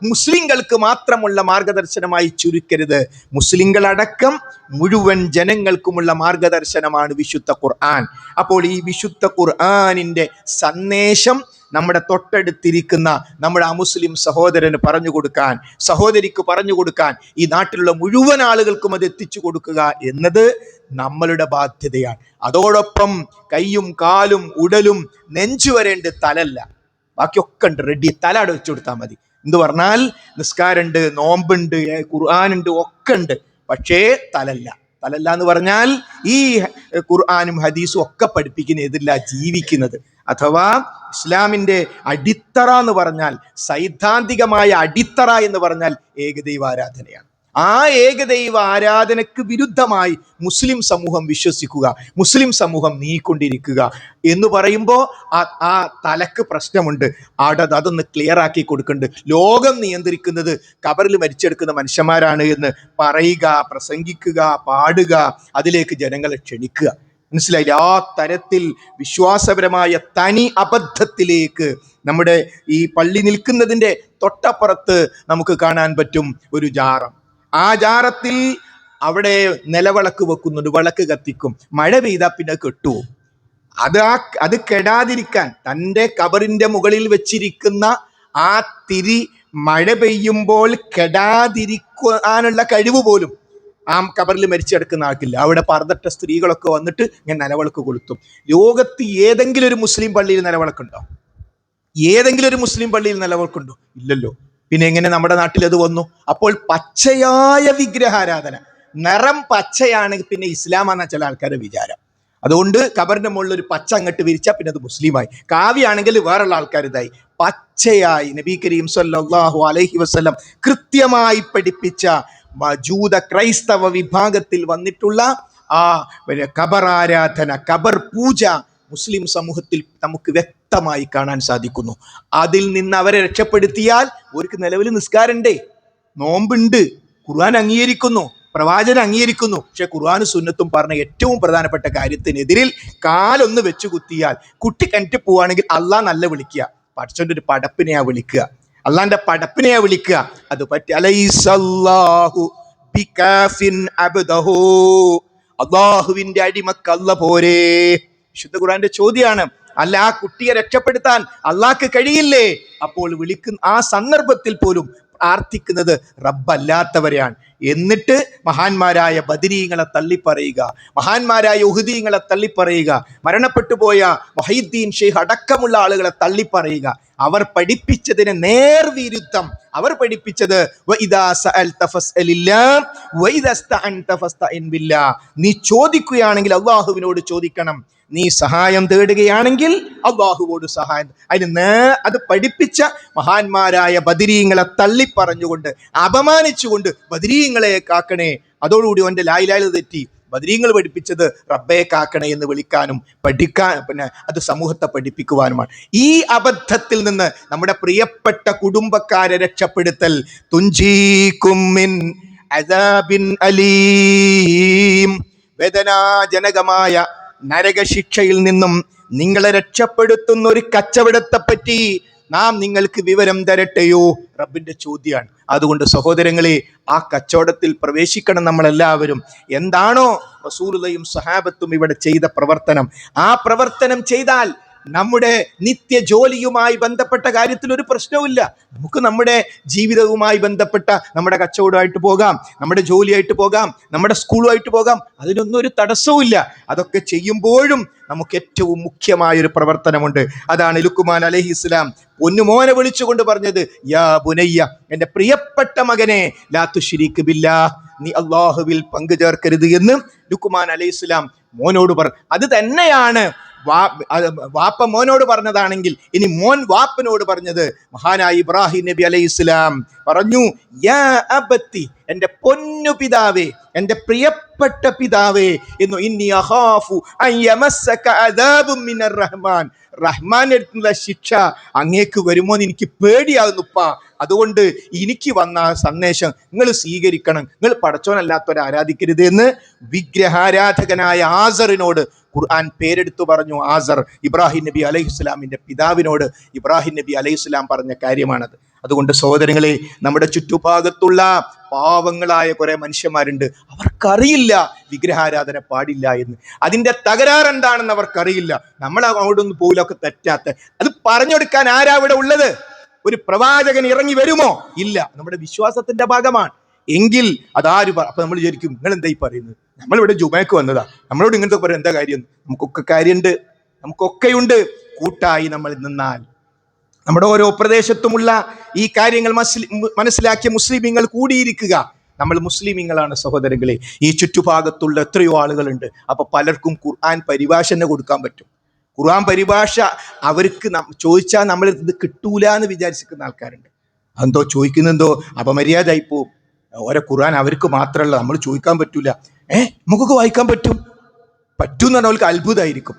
മുസ്ലിങ്ങൾക്ക് മാത്രമുള്ള മാർഗദർശനമായി ചുരുക്കരുത്. മുസ്ലിങ്ങളടക്കം മുഴുവൻ ജനങ്ങൾക്കുമുള്ള മാർഗദർശനമാണ് വിശുദ്ധ ഖുർആൻ. അപ്പോൾ ഈ വിശുദ്ധ ഖുർആനിന്റെ സന്ദേശം നമ്മുടെ തൊട്ടടുത്തിരിക്കുന്ന നമ്മുടെ അമുസ്ലിം സഹോദരന് പറഞ്ഞു കൊടുക്കാൻ, സഹോദരിക്ക് പറഞ്ഞു കൊടുക്കാൻ, ഈ നാട്ടിലുള്ള മുഴുവൻ ആളുകൾക്കും അത് എത്തിച്ചു കൊടുക്കുക എന്നത് നമ്മളുടെ ബാധ്യതയാണ്. അതോടൊപ്പം കൈയും കാലും ഉടലും നെഞ്ചു വരേണ്ട തലല്ല, ബാക്കിയൊക്കെ ഉണ്ട് റെഡി, തല വെച്ചു കൊടുത്താൽ മതി. എന്ത് പറഞ്ഞാൽ നിസ്കാരമുണ്ട്, നോമ്പുണ്ട്, ഖുർആനുണ്ട്, ഒക്കെ ഉണ്ട്. പക്ഷേ തലല്ല എന്ന് പറഞ്ഞാൽ ഈ ഖുർആനും ഹദീസും ഒക്കെ പഠിപ്പിക്കുന്ന ഇതില്ല ജീവിക്കുന്നത്. അഥവാ ഇസ്ലാമിന്റെ അടിത്തറ എന്ന് പറഞ്ഞാൽ, സൈദ്ധാന്തികമായ അടിത്തറ എന്ന് പറഞ്ഞാൽ ഏകദൈവ ആരാധനയാണ്. ആ ഏകദൈവ ആരാധനക്ക് വിരുദ്ധമായി മുസ്ലിം സമൂഹം വിശ്വസിക്കുക, മുസ്ലിം സമൂഹം നീക്കൊണ്ടിരിക്കുക എന്ന് പറയുമ്പോൾ ആ തലക്ക് പ്രശ്നമുണ്ട്. അതൊന്ന് ക്ലിയർ ആക്കി കൊടുക്കുന്നുണ്ട്. ലോകം നിയന്ത്രിക്കുന്നത് ഖബറിൽ മരിച്ചെടുക്കുന്ന മനുഷ്യന്മാരാണ് എന്ന് പറയുക, പ്രസംഗിക്കുക, പാടുക, അതിലേക്ക് ജനങ്ങളെ ക്ഷണിക്കുക. മനസ്സിലായില്ല? ആ തരത്തിൽ വിശ്വാസപരമായ തനി അബദ്ധത്തിലേക്ക് നമ്മുടെ ഈ പള്ളി നിൽക്കുന്നതിൻ്റെ തൊട്ടപ്പുറത്ത് നമുക്ക് കാണാൻ പറ്റും ഒരു ജാറം. ആ ജാറത്തിൽ അവിടെ നിലവിളക്ക് വെക്കുന്നുണ്ട്, വിളക്ക് കത്തിക്കും. മഴ പെയ്താൽ പിന്നെ കെട്ടുവോ? അത് കെടാതിരിക്കാൻ തൻ്റെ ഖബറിന്റെ മുകളിൽ വെച്ചിരിക്കുന്ന ആ തിരി മഴ പെയ്യുമ്പോൾ കെടാതിരിക്കാനുള്ള കഴിവ് പോലും ആ ഖബറിൽ മരിച്ചെടുക്കുന്ന ആൾക്കില്ല. അവിടെ പർദ്ദട്ട സ്ത്രീകളൊക്കെ വന്നിട്ട് ഇങ്ങനെ നിലവിളക്ക് കൊളുത്തും. ലോകത്ത് ഏതെങ്കിലും ഒരു മുസ്ലിം പള്ളിയിൽ നിലവിളക്കുണ്ടോ? ഏതെങ്കിലും ഒരു മുസ്ലിം പള്ളിയിൽ നിലവിളക്കുണ്ടോ? ഇല്ലല്ലോ. പിന്നെ എങ്ങനെ നമ്മുടെ നാട്ടിൽ അത് വന്നു? അപ്പോൾ പച്ചയായ വിഗ്രഹാരാധന, നിറം പച്ചയാണെങ്കിൽ പിന്നെ ഇസ്ലാമാണെന്ന ചില ആൾക്കാരുടെ വിചാരം. അതുകൊണ്ട് ഖബറിന്റെ മുകളിൽ ഒരു പച്ച അങ്ങോട്ട് വിരിച്ചാൽ പിന്നെ അത് മുസ്ലിമായി. കാവ്യാണെങ്കിൽ വേറുള്ള ആൾക്കാർ ഇതായി. പച്ചയായി നബി കരീം സല്ലല്ലാഹു അലൈഹി വസല്ലം കൃത്യമായി പഠിപ്പിച്ച ജൂത ക്രൈസ്തവ വിഭാഗത്തിൽ വന്നിട്ടുള്ള ആ ഖബർ ആരാധന, ഖബർ പൂജ മുസ്ലിം സമൂഹത്തിൽ നമുക്ക് വ്യക്തമായി കാണാൻ സാധിക്കുന്നു. അതിൽ നിന്ന് അവരെ രക്ഷപ്പെടുത്തിയാൽ അവർക്ക് നിലവിൽ നിസ്കാരമുണ്ടേ, നോമ്പുണ്ട്, ഖുർആൻ അംഗീകരിക്കുന്നു, പ്രവാചകൻ അംഗീകരിക്കുന്നു. പക്ഷെ ഖുർആനും സുന്നത്തും പറഞ്ഞ ഏറ്റവും പ്രധാനപ്പെട്ട കാര്യത്തിനെതിരിൽ കാലൊന്ന് വെച്ചു കുത്തിയാൽ, കുട്ടി കിണറ്റ് പോവുകയാണെങ്കിൽ അള്ളാഹ് നല്ല വിളിക്കുക, പടച്ചോന്റെ ഒരു പടപ്പിനെയാ വിളിക്കുക, അള്ളാന്റെ പടപ്പിനെയാ വിളിക്കുക. അത് പറ്റി അലൈസല്ലാഹു ബികാഫിൻ അബ്ദഹു, അള്ളാഹുവിന്റെ അടിമക്ക് അല്ല പോരേ? വിശുദ്ധ ഖുർആന്റെ ചോദ്യമാണ്. അല്ല, ആ കുട്ടിയെ രക്ഷപ്പെടുത്താൻ അള്ളാഹ്ക്ക് കഴിയില്ലേ? അപ്പോൾ വിളിക്കുന്ന ആ സന്ദർഭത്തിൽ പോലും പ്രാർത്ഥിക്കുന്നത് റബ്ബല്ലാത്തവരെയാണ്. എന്നിട്ട് മഹാന്മാരായ ബദരീങ്ങളെ തള്ളിപ്പറയുക, മഹാന്മാരായ ഉഹുദീങ്ങളെ തള്ളിപ്പറയുക, മരണപ്പെട്ടു പോയ മുഹയ്യിദ്ദീൻ ഷെയ്ഖ് അടക്കമുള്ള ആളുകളെ തള്ളിപ്പറയുക. അവർ പഠിപ്പിച്ചതിന് നേർവിരുദ്ധം. അവർ പഠിപ്പിച്ചത് നീ ചോദിക്കുകയാണെങ്കിൽ അള്ളാഹുവിനോട് ചോദിക്കണം, നീ സഹായം തേടുകയാണെങ്കിൽ അള്ളാഹുവോട് സഹായം. അത് പഠിപ്പിച്ച മഹാന്മാരായ ബദരീങ്ങളെ തള്ളിപ്പറഞ്ഞുകൊണ്ട് അപമാനിച്ചുകൊണ്ട് ബദരീങ്ങളെ കാക്കണേ, അതോടുകൂടി അവന്റെ ലായിലായത് തെറ്റി. ബദരീങ്ങൾ പഠിപ്പിച്ചത് റബ്ബെ കാക്കണേ എന്ന് വിളിക്കാനും അത് സമൂഹത്തെ പഠിപ്പിക്കുവാനുമാണ്. ഈ അബദ്ധത്തിൽ നിന്ന് നമ്മുടെ പ്രിയപ്പെട്ട കുടുംബക്കാരെ രക്ഷപ്പെടുത്തൽ തുഞ്ചീകും മിൻ അദാബിൻ അലീം, വേദനാജനകമായ നരകശിക്ഷയിൽ നിന്നും നിങ്ങളെ രക്ഷപ്പെടുത്തുന്ന ഒരു കച്ചവടത്തെ പറ്റി നാം നിങ്ങൾക്ക് വിവരം തരട്ടെയോ? റബ്ബിന്റെ ചോദ്യമാണ്. അതുകൊണ്ട് സഹോദരങ്ങളെ, ആ കച്ചവടത്തിൽ പ്രവേശിക്കണം നമ്മളെല്ലാവരും. എന്താണോ റസൂലുള്ളാഹിയും സഹാബത്തും ഇവിടെ ചെയ്ത പ്രവർത്തനം, ആ പ്രവർത്തനം ചെയ്താൽ നമ്മുടെ നിത്യ ജോലിയുമായി ബന്ധപ്പെട്ട കാര്യത്തിൽ ഒരു പ്രശ്നവുമില്ല. നമുക്ക് നമ്മുടെ ജീവിതവുമായി ബന്ധപ്പെട്ട നമ്മുടെ കച്ചവടമായിട്ട് പോകാം, നമ്മുടെ ജോലിയായിട്ട് പോകാം, നമ്മുടെ സ്കൂളുമായിട്ട് പോകാം. അതിനൊന്നും ഒരു തടസ്സവുമില്ല. അതൊക്കെ ചെയ്യുമ്പോഴും നമുക്ക് ഏറ്റവും മുഖ്യമായൊരു പ്രവർത്തനമുണ്ട്. അതാണ് ലുക്മാൻ അലൈഹിസ്സലാം പൊന്നുമോനെ വിളിച്ചുകൊണ്ട് പറഞ്ഞത്, യാ ബുനയ്യ, എൻ്റെ പ്രിയപ്പെട്ട മകനെ, ലാ തുശ്രിക് ബില്ലാഹ്, നീ അല്ലാഹുവിൽ പങ്കു ചേർക്കരുത് എന്ന് ലുക്മാൻ അലൈഹിസ്സലാം മോനോട് അത് തന്നെയാണ് വാപ്പ മോനോട് പറഞ്ഞതാണെങ്കിൽ ഇനി മോൻ വാപ്പനോട് പറഞ്ഞത്. മഹാനായ ഇബ്രാഹിം നബി അലൈഹിസ്സലാം പറഞ്ഞു, യാ അബത്തി, എൻ്റെ പൊന്നു പിതാവേ, എൻ്റെ പ്രിയപ്പെട്ട പിതാവേ എന്ന്, ഇന്നി അഖാഫു അൻ യമസ്സക അദാബും മിനർ റഹ്മാൻ, റഹ്മാന്റെ അടുത്തുള്ള ശിക്ഷ അങ്ങേക്ക് വരുമോ എന്ന് എനിക്ക് പേടിയാകുന്നുപ്പാ. അതുകൊണ്ട് എനിക്ക് വന്ന സന്ദേശം നിങ്ങൾ സ്വീകരിക്കണം, നിങ്ങൾ പടച്ചോനല്ലാത്തവരെ ആരാധിക്കരുത് എന്ന് വിഗ്രഹാരാധകനായ ആസറിനോട് ഖുർആൻ പേരെടുത്തു പറഞ്ഞു. ആസർ, ഇബ്രാഹിം നബി അലൈഹിസ്സലാമിന്റെ പിതാവിനോട് ഇബ്രാഹിം നബി അലൈഹിസ്സലാം പറഞ്ഞ കാര്യമാണത്. അതുകൊണ്ട് സഹോദരങ്ങളെ, നമ്മുടെ ചുറ്റുഭാഗത്തുള്ള പാവങ്ങളായ കുറെ മനുഷ്യന്മാരുണ്ട്, അവർക്കറിയില്ല വിഗ്രഹാരാധന പാടില്ല എന്ന്. അതിന്റെ തകരാറെന്താണെന്ന് അവർക്കറിയില്ല. നമ്മൾ അങ്ങോട്ടൊന്നും പോലൊക്കെ തെറ്റാത്ത അത് പറഞ്ഞെടുക്കാൻ ആരാ ഇവിടെ ഉള്ളത്? ഒരു പ്രവാചകൻ ഇറങ്ങി വരുമോ? ഇല്ല. നമ്മുടെ വിശ്വാസത്തിന്റെ ഭാഗമാണ് എങ്കിൽ അതാര് അപ്പൊ നമ്മൾ വിചാരിക്കും, നിങ്ങൾ എന്തായി പറയുന്നത്? നമ്മളിവിടെ ജുമയ്ക്ക് വന്നതാ, നമ്മളോട് ഇങ്ങനത്തെ പറയാം എന്താ കാര്യം? നമുക്കൊക്കെ കാര്യമുണ്ട്, നമുക്കൊക്കെയുണ്ട്. കൂട്ടായി നമ്മൾ നിന്നാൽ നമ്മുടെ ഓരോ പ്രദേശത്തുമുള്ള ഈ കാര്യങ്ങൾ മനസ്സിലാക്കിയ മുസ്ലിമീങ്ങൾ കൂടിയിരിക്കുക. നമ്മൾ മുസ്ലിമീങ്ങളാണ് സഹോദരങ്ങളെ. ഈ ചുറ്റുഭാഗത്തുള്ള എത്രയോ ആളുകളുണ്ട്. അപ്പൊ പലർക്കും ഖുർആൻ പരിഭാഷ തന്നെ കൊടുക്കാൻ പറ്റും. ഖുർആൻ പരിഭാഷ അവർക്ക് ചോദിച്ചാൽ നമ്മൾ ഇത് കിട്ടൂല എന്ന് വിചാരിച്ചിരിക്കുന്ന ആൾക്കാരുണ്ട്. അതെന്തോ ചോദിക്കുന്നെന്തോ അപമര്യാദയായി പോവും. ഓരോ ഖുർആൻ അവർക്ക് മാത്രമല്ല, നമ്മൾ ചോദിക്കാൻ പറ്റൂല. നമുക്കൊക്കെ വായിക്കാൻ പറ്റും എന്ന് പറഞ്ഞാൽ അവർക്ക് അത്ഭുതമായിരിക്കും.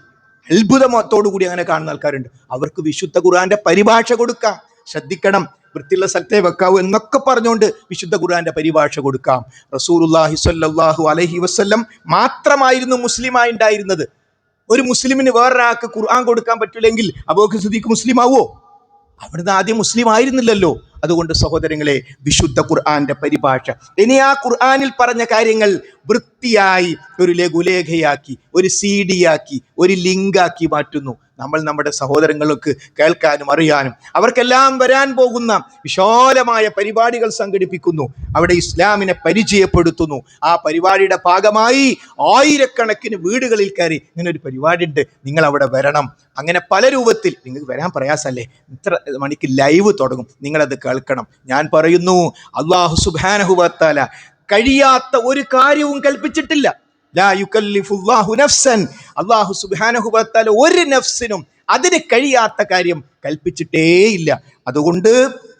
അത്ഭുതത്തോടു കൂടി അങ്ങനെ കാണുന്ന ആൾക്കാരുണ്ട്. അവർക്ക് വിശുദ്ധ ഖുർആന്റെ പരിഭാഷ കൊടുക്കാം. ശ്രദ്ധിക്കണം, വൃത്തിയുള്ള സ്ഥലത്തെ വെക്കാവൂ എന്നൊക്കെ പറഞ്ഞുകൊണ്ട് വിശുദ്ധ ഖുർആന്റെ പരിഭാഷ കൊടുക്കാം. റസൂലുള്ളാഹി സ്വല്ലല്ലാഹു അലൈഹി വസല്ലം മാത്രമായിരുന്നു മുസ്ലിമായി ഉണ്ടായിരുന്നത്. ഒരു മുസ്ലിമിന് വേറൊരാൾക്ക് ഖുർആൻ കൊടുക്കാൻ പറ്റില്ലെങ്കിൽ അബൂബക്കർ സിദ്ദീഖ് മുസ്ലിം ആവോ? അവിടുന്ന് ആദ്യം മുസ്ലിം ആയിരുന്നില്ലല്ലോ. അതുകൊണ്ട് സഹോദരങ്ങളെ, വിശുദ്ധ ഖുർആന്റെ പരിഭാഷ, ഇനി ആ ഖുർആനിൽ പറഞ്ഞ കാര്യങ്ങൾ വൃത്തിയായി ഒരു ലഘുലേഖയാക്കി, ഒരു CD ആക്കി, ഒരു ലിങ്കാക്കി മാറ്റുന്നു. നമ്മൾ നമ്മുടെ സഹോദരങ്ങൾക്ക് കേൾക്കാനും അറിയാനും അവർക്കെല്ലാം വരാൻ പോകുന്ന വിശാലമായ പരിപാടികൾ സംഘടിപ്പിക്കുന്നു. അവിടെ ഇസ്ലാമിനെ പരിചയപ്പെടുത്തുന്നു. ആ പരിപാടിയുടെ ഭാഗമായി ആയിരക്കണക്കിന് വീടുകളിൽ കയറി ഇങ്ങനെ ഒരു പരിപാടി ഉണ്ട്, നിങ്ങൾ അവിടെ വരണം. അങ്ങനെ പല രൂപത്തിൽ നിങ്ങൾക്ക് വരാൻ പ്രയാസമല്ലേ, ഇത്ര മണിക്ക് ലൈവ് തുടങ്ങും, നിങ്ങളത് കേൾക്കണം. ഞാൻ പറയുന്നു, അല്ലാഹു സുബ്ഹാനഹു വ തആല കഴിയാത്ത ഒരു കാര്യവും കൽപ്പിച്ചിട്ടില്ല. ലാ യുകല്ലിഫുല്ലാഹു നഫ്സൻ, അല്ലാഹു സുബ്ഹാനഹു വ തആല ഒരു നഫ്സിനും അതിന് കഴിയാത്ത കാര്യം കൽപ്പിച്ചിട്ടേയില്ല. അതുകൊണ്ട്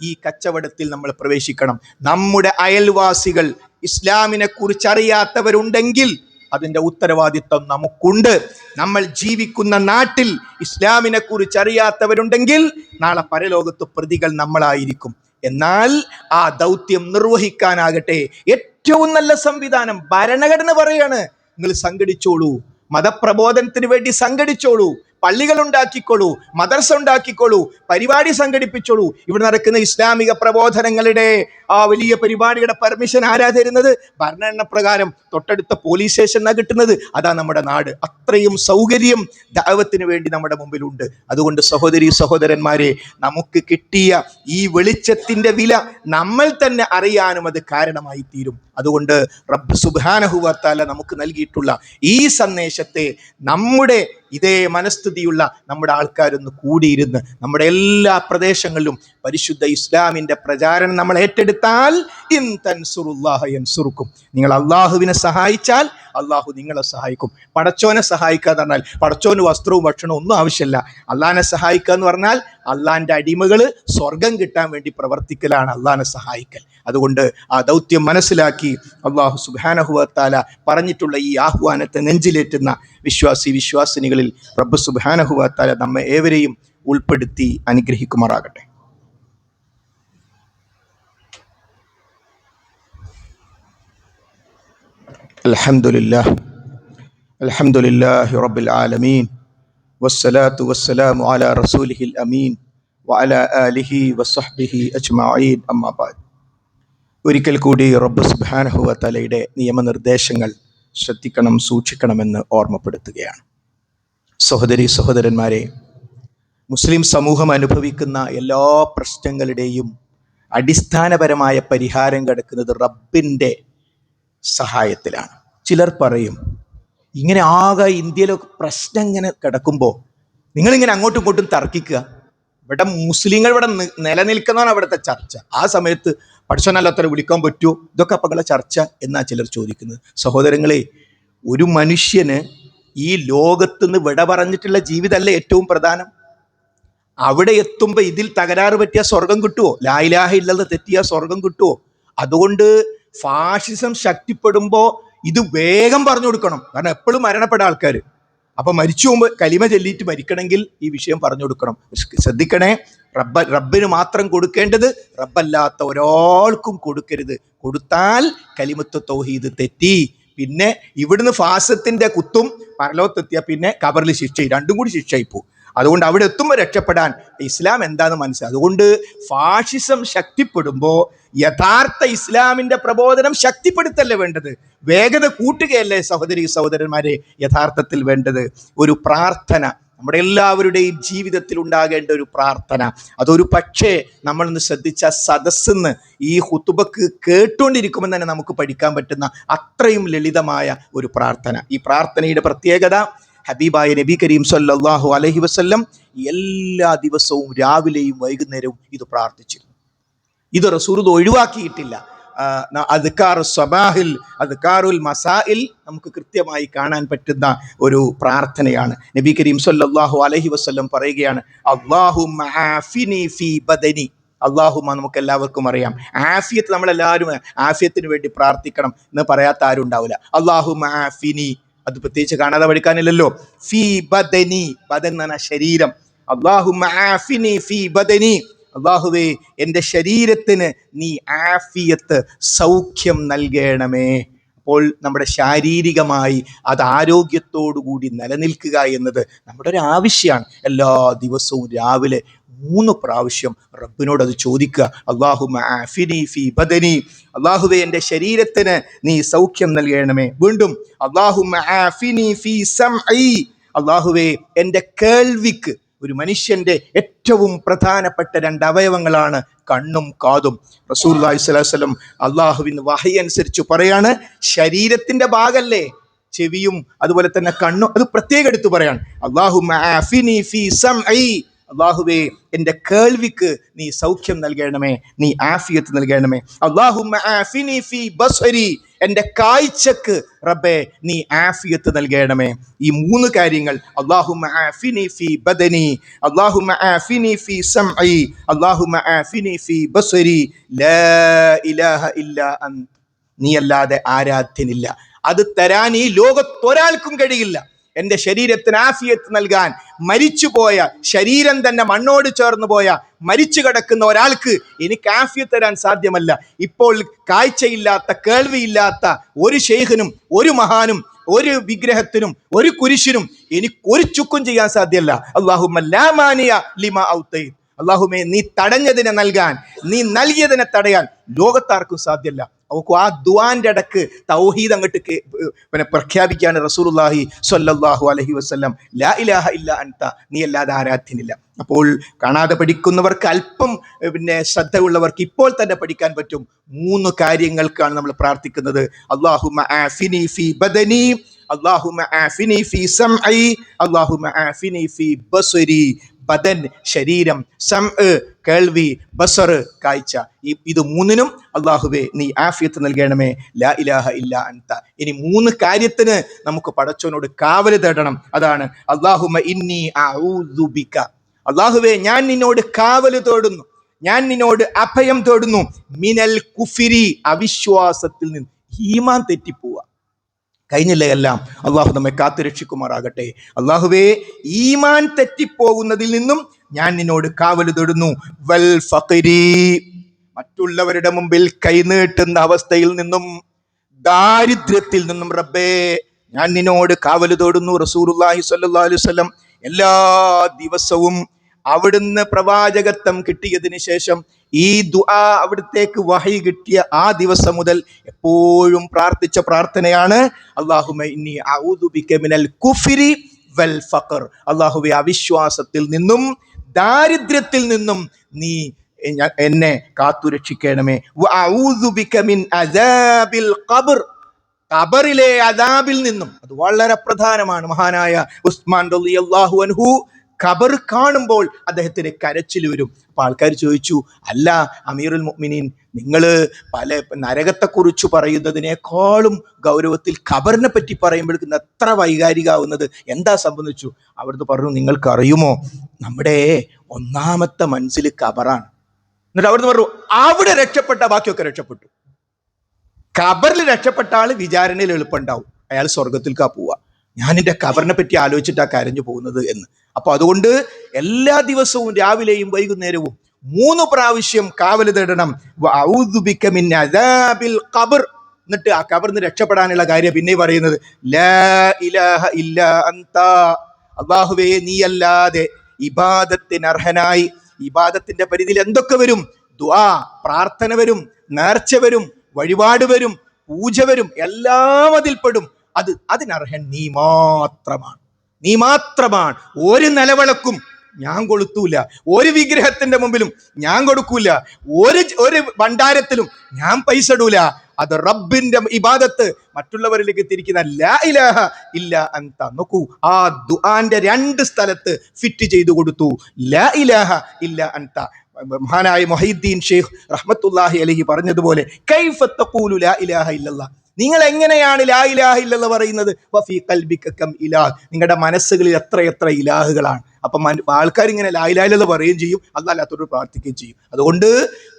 ഈ കച്ചവടത്തിൽ നമ്മൾ പ്രവേശിക്കണം. നമ്മുടെ അയൽവാസികൾ ഇസ്ലാമിനെ കുറിച്ച് അറിയാത്തവരുണ്ടെങ്കിൽ അതിൻ്റെ ഉത്തരവാദിത്വം നമുക്കുണ്ട്. നമ്മൾ ജീവിക്കുന്ന നാട്ടിൽ ഇസ്ലാമിനെ കുറിച്ച് അറിയാത്തവരുണ്ടെങ്കിൽ നാളെ പരലോകത്ത് പ്രതികൾ നമ്മളായിരിക്കും. എന്നാൽ ആ ദൗത്യം നിർവഹിക്കാനാകട്ടെ ഏറ്റവും നല്ല സംവിധാനം ഭരണഘടന പറയാണ്, നിങ്ങൾ സംഘടിച്ചോളൂ, മതപ്രബോധനത്തിന് വേണ്ടി സംഘടിച്ചോളൂ. പള്ളികൾ ഉണ്ടാക്കിക്കോളൂ, മദർസ ഉണ്ടാക്കിക്കോളൂ, പരിപാടി സംഘടിപ്പിച്ചോളൂ. ഇവിടെ നടക്കുന്ന ഇസ്ലാമിക പ്രബോധനങ്ങളുടെ ആ വലിയ പരിപാടിയുടെ പെർമിഷൻ ആരാ തരുന്നത്? ഭരണഘടന പ്രകാരം തൊട്ടടുത്ത പോലീസ് സ്റ്റേഷനാണ് കിട്ടുന്നത്. അതാ നമ്മുടെ നാട്. അത്രയും സൗകര്യം ദഅവത്തിന് വേണ്ടി നമ്മുടെ മുമ്പിലുണ്ട്. അതുകൊണ്ട് സഹോദരി സഹോദരന്മാരെ, നമുക്ക് കിട്ടിയ ഈ വെളിച്ചത്തിന്റെ വില നമ്മൾ തന്നെ അറിയാനും അത് കാരണമായി തീരും. അതുകൊണ്ട് റബ്ബ് സുബ്ഹാനഹു വ തആല നമുക്ക് നൽകിയിട്ടുള്ള ഈ സന്ദേശത്തെ നമ്മുടെ ഇതേ മനസ്ഥിതിയുള്ള നമ്മുടെ ആൾക്കാരൊന്ന് കൂടിയിരുന്ന് നമ്മുടെ എല്ലാ പ്രദേശങ്ങളിലും പരിശുദ്ധ ഇസ്ലാമിന്റെ പ്രചാരണം നമ്മൾ ഏറ്റെടുത്താൽ, ഇൻ തൻസുറുല്ലാഹ യൻസുറുക്കും, നിങ്ങൾ അള്ളാഹുവിനെ സഹായിച്ചാൽ അള്ളാഹു നിങ്ങളെ സഹായിക്കും. പടച്ചോനെ സഹായിക്കുക എന്ന് പറഞ്ഞാൽ പടച്ചോന് വസ്ത്രവും ഭക്ഷണവും ഒന്നും ആവശ്യമില്ല. അള്ളാഹിനെ സഹായിക്കുക എന്ന് പറഞ്ഞാൽ അള്ളാഹിന്റെ അടിമകൾ സ്വർഗം കിട്ടാൻ വേണ്ടി പ്രവർത്തിക്കലാണ് അള്ളാഹിനെ സഹായിക്കൽ. അതുകൊണ്ട് ആ ദൗത്യം മനസ്സിലാക്കി അള്ളാഹു സുബ്ഹാനഹു വ തആല പറഞ്ഞിട്ടുള്ള ഈ ആഹ്വാനത്തെ നെഞ്ചിലേറ്റുന്ന വിശ്വാസിനികളിൽ റബ്ബ് സുബ്ഹാനഹു വ തആല നമ്മെ ഏവരെയും ഉൾപ്പെടുത്തി അനുഗ്രഹിക്കുമാറാകട്ടെ. അൽഹംദുലില്ലാഹി റബ്ബിൽ ആലമീൻ വസ്സലാത്തു വസ്സലാമു അലാ റസൂലിഹിൽ അമീൻ വഅലാ ആലിഹി വസ്സഹ്ബിഹി അജ്മഈൻ. അമ്മാ ബഅദ്. ഒരിക്കൽ കൂടി റബ്ബ് സുബ്ഹാനഹു വ തആലയുടെ നിയമനിർദ്ദേശങ്ങൾ ശ്രദ്ധിക്കണം, സൂക്ഷിക്കണമെന്ന് ഓർമ്മപ്പെടുത്തുകയാണ്. സഹോദരി സഹോദരന്മാരെ, മുസ്ലിം സമൂഹം അനുഭവിക്കുന്ന എല്ലാ പ്രശ്നങ്ങളുടെയും അടിസ്ഥാനപരമായ പരിഹാരം കിടക്കുന്നത് റബ്ബിൻ്റെ സഹായത്തിലാണ്. ചിലർ പറയും, ഇങ്ങനെ ആകെ ഇന്ത്യയിലൊക്കെ പ്രശ്നം ഇങ്ങനെ കിടക്കുമ്പോൾ നിങ്ങളിങ്ങനെ അങ്ങോട്ടും ഇങ്ങോട്ടും തർക്കിക്കുക, ഇവിടെ മുസ്ലിങ്ങൾ ഇവിടെ നിലനിൽക്കുന്നതാണ് അവിടുത്തെ ചർച്ച. ആ സമയത്ത് പഠിച്ചോനല്ലാത്തവരെ വിളിക്കാൻ പറ്റുമോ? ഇതൊക്കെ അപ്പങ്ങളെ ചർച്ച എന്നാ ചിലർ ചോദിക്കുന്നത്. സഹോദരങ്ങളെ, ഒരു മനുഷ്യന് ഈ ലോകത്തുനിന്ന് വിട പറഞ്ഞിട്ടുള്ള ജീവിതമല്ലേ ഏറ്റവും പ്രധാനം. അവിടെ എത്തുമ്പോൾ ഇതിൽ തകരാറ് പറ്റിയ സ്വർഗം കിട്ടുമോ? ലാ ഇലാഹ ഇല്ലല്ലാഹ് തെറ്റിയ സ്വർഗം കിട്ടുമോ? അതുകൊണ്ട് ഫാഷിസം ശക്തിപ്പെടുമ്പോൾ ഇത് വേഗം പറഞ്ഞു കൊടുക്കണം. കാരണം എപ്പോഴും മരണപ്പെട്ട ആൾക്കാർ, അപ്പൊ മരിച്ചു പോകുമ്പോൾ കലിമ ചൊല്ലിയിട്ട് മരിക്കണമെങ്കിൽ ഈ വിഷയം പറഞ്ഞു കൊടുക്കണം. ശ്രദ്ധിക്കണേ, റബ്ബിന് മാത്രം കൊടുക്കേണ്ടത്, റബ്ബല്ലാത്ത ഒരാൾക്കും കൊടുക്കരുത്. കൊടുത്താൽ കലിമത്ത് തൗഹീദ് തെറ്റി. പിന്നെ ഇവിടുന്ന് ഫാസത്തിന്റെ കുത്തും, പരലോകത്തെത്തിയാൽ പിന്നെ ഖബറിൽ ശിക്ഷയും, രണ്ടും കൂടി ശിക്ഷയിപ്പോ. അതുകൊണ്ട് അവിടെ എത്തുമ്പോൾ രക്ഷപ്പെടാൻ ഇസ്ലാം എന്താണെന്ന് മനസ്സിലായി. അതുകൊണ്ട് ഫാഷിസം ശക്തിപ്പെടുമ്പോൾ യഥാർത്ഥ ഇസ്ലാമിന്റെ പ്രബോധനം ശക്തിപ്പെടുത്തല്ലേ വേണ്ടത്, വേഗത കൂട്ടുകയല്ലേ സഹോദരി സഹോദരന്മാരെ യഥാർത്ഥത്തിൽ വേണ്ടത്. ഒരു പ്രാർത്ഥന നമ്മുടെ എല്ലാവരുടെയും ജീവിതത്തിൽ ഉണ്ടാകേണ്ട ഒരു പ്രാർത്ഥന. അതൊരു പക്ഷേ നമ്മളൊന്ന് ശ്രദ്ധിച്ച സദസ്സെന്ന് ഈ ഖുതുബക്ക് കേട്ടുകൊണ്ടിരിക്കുമ്പോൾ തന്നെ നമുക്ക് പഠിക്കാൻ പറ്റുന്ന അത്രയും ലളിതമായ ഒരു പ്രാർത്ഥന. ഈ പ്രാർത്ഥനയുടെ പ്രത്യേകത, ഹബീബായ നബി കരീം സല്ലല്ലാഹു അലൈഹി വസല്ലം എല്ലാ ദിവസവും രാവിലെയും വൈകുന്നേരവും ഇത് പ്രാർത്ഥിച്ചിരുന്നു. ഇത് റസൂൽ ഒഴിവാക്കിയിട്ടില്ല. അദ്കാറു സ്വബാഹിൽ, അദ്കാറുൽ മസായിൽ നമുക്ക് കൃത്യമായി കാണാൻ പറ്റുന്ന ഒരു പ്രാർത്ഥനയാണ്. നബി കരീം സല്ലല്ലാഹു അലൈഹി വസല്ലം പറയുകയാണ്, അല്ലാഹുമ്മ ആഫിനി ഫീ ബദനി. അല്ലാഹുമ്മ നമുക്ക് എല്ലാവർക്കും അറിയാം, ആഫിയത്ത്, നമ്മളെല്ലാവരും ആഫിയത്തിന് വേണ്ടി പ്രാർത്ഥിക്കണം എന്ന് പറയാത്ത ആരും ഉണ്ടാവില്ല. അല്ലാഹുമ്മ ആഫിനി, അത് പ്രത്യേകിച്ച് കാണാതെ പഠിക്കാനില്ലല്ലോ. ഫീ ബദനി, ബദൻ എന്ന് പറഞ്ഞാൽ ശരീരം. അല്ലാഹുമ്മ ആഫിനി ഫീ ബദനി, അല്ലാഹുവേ എൻ്റെ ശരീരത്തിന് നീ ആഫിയത്ത്, സൗഖ്യം നൽകണമേ. അപ്പോൾ നമ്മുടെ ശാരീരികമായി അത് ആരോഗ്യത്തോടുകൂടി നിലനിൽക്കുക എന്നത് നമ്മുടെ ഒരു ആവശ്യമാണ്. എല്ലാ ദിവസവും രാവിലെ 3 പ്രാവശ്യം റബ്ബിനോട് അത് ചോദിക്കുക. അല്ലാഹുമ്മ ആഫിനി ഫീ ബദനി, അല്ലാഹുവേ എൻ്റെ ശരീരത്തിന് നീ സൗഖ്യം നൽകണമേ. വീണ്ടും അല്ലാഹുമ്മ ആഫിനി ഫീ സംഇ, അല്ലാഹുവേ എൻ്റെ കേൾവിക്ക്, ഒരു മനുഷ്യന്റെ ഏറ്റവും പ്രധാനപ്പെട്ട 2 അവയവങ്ങളാണ് കണ്ണും കാതും. റസൂലുള്ളാഹി സ്വല്ലല്ലാഹു അലൈഹി വസല്ലം അല്ലാഹുവിന്റെ വഹി അനുസരിച്ച് പറയാണ്, ശരീരത്തിന്റെ ഭാഗല്ലേ ചെവിയും അതുപോലെ തന്നെ കണ്ണും, അത് പ്രത്യേകം എടുത്തു പറയാണ്. അല്ലാഹുമ്മ ആഫിനി ഫീ സംഇ, അല്ലാഹുവേ എൻ്റെ കേൾവിക്ക് നീ സൗഖ്യം നൽകണമേ, നീ ആഫിയത്ത് നൽകണമേ. അല്ലാഹുമ്മ ആഫിനി ഫീ ബസ്വരി, എൻ്റെ കാഴ്ചക്ക് റബ്ബേ നീ ആഫിയത്ത് നൽകണമേ. ഈ 3 കാര്യങ്ങൾ, അല്ലാഹുമ്മ ആഫിനി ഫീ ബദനി, അല്ലാഹുമ്മ ആഫിനി ഫീ സംഇ, അല്ലാഹുമ്മ ആഫിനി ഫീ ബസ്വരി, ലാ ഇലാഹ ഇല്ലാ അൻത, നീ അല്ലാതെ ആരാധ്യനില്ല. അത് തരാൻ ഈ ലോകത്തൊരാൾക്കും കഴിയില്ല. എൻ്റെ ശരീരത്തിന് ആഫിയത്ത് നൽകാൻ, മരിച്ചുപോയ ശരീരം തന്നെ മണ്ണോട് ചേർന്ന് പോയ മരിച്ചു കിടക്കുന്ന ഒരാൾക്ക് എനിക്ക് ആഫിയത്ത് തരാൻ സാധ്യമല്ല. ഇപ്പോൾ കാഴ്ചയില്ലാത്ത, കേൾവിയില്ലാത്ത ഒരു ശൈഖിനും, ഒരു മഹാനും, ഒരു വിഗ്രഹത്തിനും, ഒരു കുരിശിനും എനിക്കൊരു ചുക്കും ചെയ്യാൻ സാധ്യമല്ല. അല്ലാഹുമ്മ ലാ മാനിയ ലിമാ ഔതൈത്, അല്ലാഹുമേ നീ തടഞ്ഞതിനെ നൽകാൻ, നീ നൽകിയതിനെ തടയാൻ ലോകത്താർക്കും സാധ്യമല്ല. അവർക്ക് ആ ദുആന്റെ ഇടക്ക് തൗഹീദ് അങ്ങോട്ട് പ്രഖ്യാപിക്കുകയാണ് റസൂലുള്ളാഹി സ്വല്ലല്ലാഹു അലൈഹി വസല്ലം, ലാ ഇലാഹ ഇല്ല അൻത, നീ അല്ലാതെ ആരാധ്യനില്ല. അപ്പോൾ കാണാതെ പഠിക്കുന്നവർക്ക്, അല്പം ശ്രദ്ധയുള്ളവർക്ക് ഇപ്പോൾ തന്നെ പഠിക്കാൻ പറ്റും. 3 കാര്യങ്ങൾക്കാണ് നമ്മൾ പ്രാർത്ഥിക്കുന്നത്. അല്ലാഹുമ്മ ആഫിനി ഫീ ബദനി, അല്ലാഹുമ്മ ആഫിനി ഫീ സംഇ, അല്ലാഹുമ്മ ആഫിനി ഫീ ബസ്വരി. ബദൻ ശരീരം, സംഅ് കേൾവി, ബസർ കാഴ്ച, ഇത് 3നും അല്ലാഹുവേ നീ ആഫിയത്ത് നൽകണമേ, ലാ ഇലാഹ ഇല്ല അൻത. ഇനി 3 കാര്യത്തിന് നമുക്ക് പടച്ചവനോട് കാവല് തേടണം. അതാണ് അല്ലാഹുമ്മ ഇന്നി അഊദു ബിക, അല്ലാഹുവേ ഞാൻ നിന്നോട് കാവല് തേടുന്നു, ഞാൻ നിന്നോട് അഭയം തേടുന്നു, മിനൽ കുഫിരി, അവിശ്വാസത്തിൽ നിന്ന്. ഈമാൻ തെറ്റിപ്പോവുക കഴിഞ്ഞില്ലേ എല്ലാം. അള്ളാഹു നമ്മെ കാത്തുരക്ഷിക്കുമാറാകട്ടെ. അള്ളാഹുവേ ഈമാൻ തെറ്റിപ്പോകുന്നതിൽ നിന്നും ഞാൻ നിന്നോട് കാവല് തേടുന്നു. വൽ ഫഖരി, മറ്റുള്ളവരുടെ മുമ്പിൽ കൈനീട്ടുന്ന അവസ്ഥയിൽ നിന്നും, ദാരിദ്ര്യത്തിൽ നിന്നും റബ്ബേ ഞാൻ നിന്നോട് കാവല് തേടുന്നു. റസൂലുള്ളാഹി സ്വല്ലല്ലാഹു അലൈഹി വസല്ലം എല്ലാ ദിവസവും അവിടുന്ന് പ്രവാചകത്വം കിട്ടിയതിന് ശേഷം ഈ ദുആ അവിടത്തേക്ക് വഹി കിട്ടിയ ആ ദിവസം മുതൽ എപ്പോഴും പ്രാർത്ഥിച്ച പ്രാർത്ഥനയാണ് അല്ലാഹുമ്മ ഇന്നി അഊദു ബിക മിനൽ കുഫ്രി വൽ ഫഖർ. അല്ലാഹുവേ അവിശ്വാസത്തിൽ നിന്നും ദാരിദ്ര്യത്തിൽ നിന്നും നീ എന്നെ കാത്തുരക്ഷിക്കണമേ. വഅഊദു ബിക മിൻ അദാബിൽ ഖബർ, ഖബറിലെ അദാബിൽ നിന്നും. അത് വളരെ പ്രധാനമാണ്. മഹാനായ ഉസ്മാൻ റളിയല്ലാഹു അൻഹു ഖബർ കാണുമ്പോൾ അദ്ദേഹത്തിന് കരച്ചിൽ വരും. അപ്പൊ ആൾക്കാർ ചോദിച്ചു, അല്ല അമീറുൽ മുഅ്മിനീൻ, നിങ്ങൾ പല നരകത്തെക്കുറിച്ച് പറയുന്നതിനേക്കാളും ഗൗരവത്തിൽ ഖബറിനെ പറ്റി പറയുമ്പോഴേക്കും എത്ര വൈകാരികാവുന്നത്, എന്താ സംബന്ധിച്ചു? അവിടുന്ന് പറഞ്ഞു, നിങ്ങൾക്കറിയുമോ നമ്മുടെ ഒന്നാമത്തെ മനസ്സിൽ ഖബറാണ്. എന്നിട്ട് അവിടുന്ന് പറഞ്ഞു, അവിടെ രക്ഷപ്പെട്ട ബാക്കിയൊക്കെ രക്ഷപ്പെട്ടു. ഖബറിൽ രക്ഷപ്പെട്ട ആള് വിചാരണയിൽ എളുപ്പമുണ്ടാവും, അയാൾ സ്വർഗത്തിൽക്കാ പോവുക. ഞാൻ എൻ്റെ ഖബറിനെ പറ്റി ആലോചിച്ചിട്ടാ കരഞ്ഞു പോകുന്നത് എന്ന്. അപ്പൊ അതുകൊണ്ട് എല്ലാ ദിവസവും രാവിലെയും വൈകുന്നേരവും 3 പ്രാവശ്യം കാവല് തേടണം. വഅഊദു ബിക മിൻ അദാബിൽ ഖബർ. എന്നിട്ട് ആ ഖബറിന് രക്ഷപ്പെടാനുള്ള കാര്യം പിന്നെ പറയുന്നത്, ലാ ഇലാഹ ഇല്ലാ അൻത, അല്ലാഹുവേ നീയല്ലാതെ ഇബാദത്തിന് അർഹനായി. ഇബാദത്തിന്റെ പരിധിയിൽ എന്തൊക്കെ വരും? ദുആ, പ്രാർത്ഥന വരും, നേർച്ച വരും, വഴിപാട് വരും, പൂജ വരും, എല്ലാം അതിൽപ്പെടും. അതിനർഹൻ നീ മാത്രമാണ്, നീ മാത്രമാണ്. ഒരു നിലവിളക്കും ഞാൻ കൊളുത്തൂല, ഒരു വിഗ്രഹത്തിന്റെ മുമ്പിലും ഞാൻ കൊടുക്കൂല, ഒരു ഭണ്ഡാരത്തിലും ഞാൻ പൈസ ഇടൂല. അത് റബ്ബിന്റെ ഇബാദത്ത് മറ്റുള്ളവരിലേക്ക് തിരിക്കുന്ന ലാ ഇലാഹ ഇല്ല അൻത. നോക്കൂ, ആ ദുആന്റെ 2 സ്ഥലത്ത് ഫിറ്റ് ചെയ്തു കൊടുത്തു, ലാ ഇലാഹ ഇല്ല അൻത. മഹാനായ മുഹയ്യിദ്ദീൻ ഷെയ്ഖ് റഹ്മത്തുള്ളാഹി അലൈഹി പറഞ്ഞതുപോലെ, കൈഫ തഖൂലു ലാ ഇലാഹ ഇല്ലല്ലാഹ്, നിങ്ങൾ എങ്ങനെയാണ് ലാ ഇലാഹ ഇല്ലല്ലാഹ് പറയുന്നത്? വഫീ ഖൽബിക കം ഇലാഹ്, നിങ്ങളുടെ മനസ്സുകളിൽ എത്ര ഇലാഹുകളാണ്. അപ്പം ആൾക്കാർ ഇങ്ങനെ ലാ ഇലാഹ ഇല്ലല്ലാഹ് പറയുകയും ചെയ്യും, അല്ലാത്തവരോട് പ്രാർത്ഥിക്കുകയും ചെയ്യും. അതുകൊണ്ട്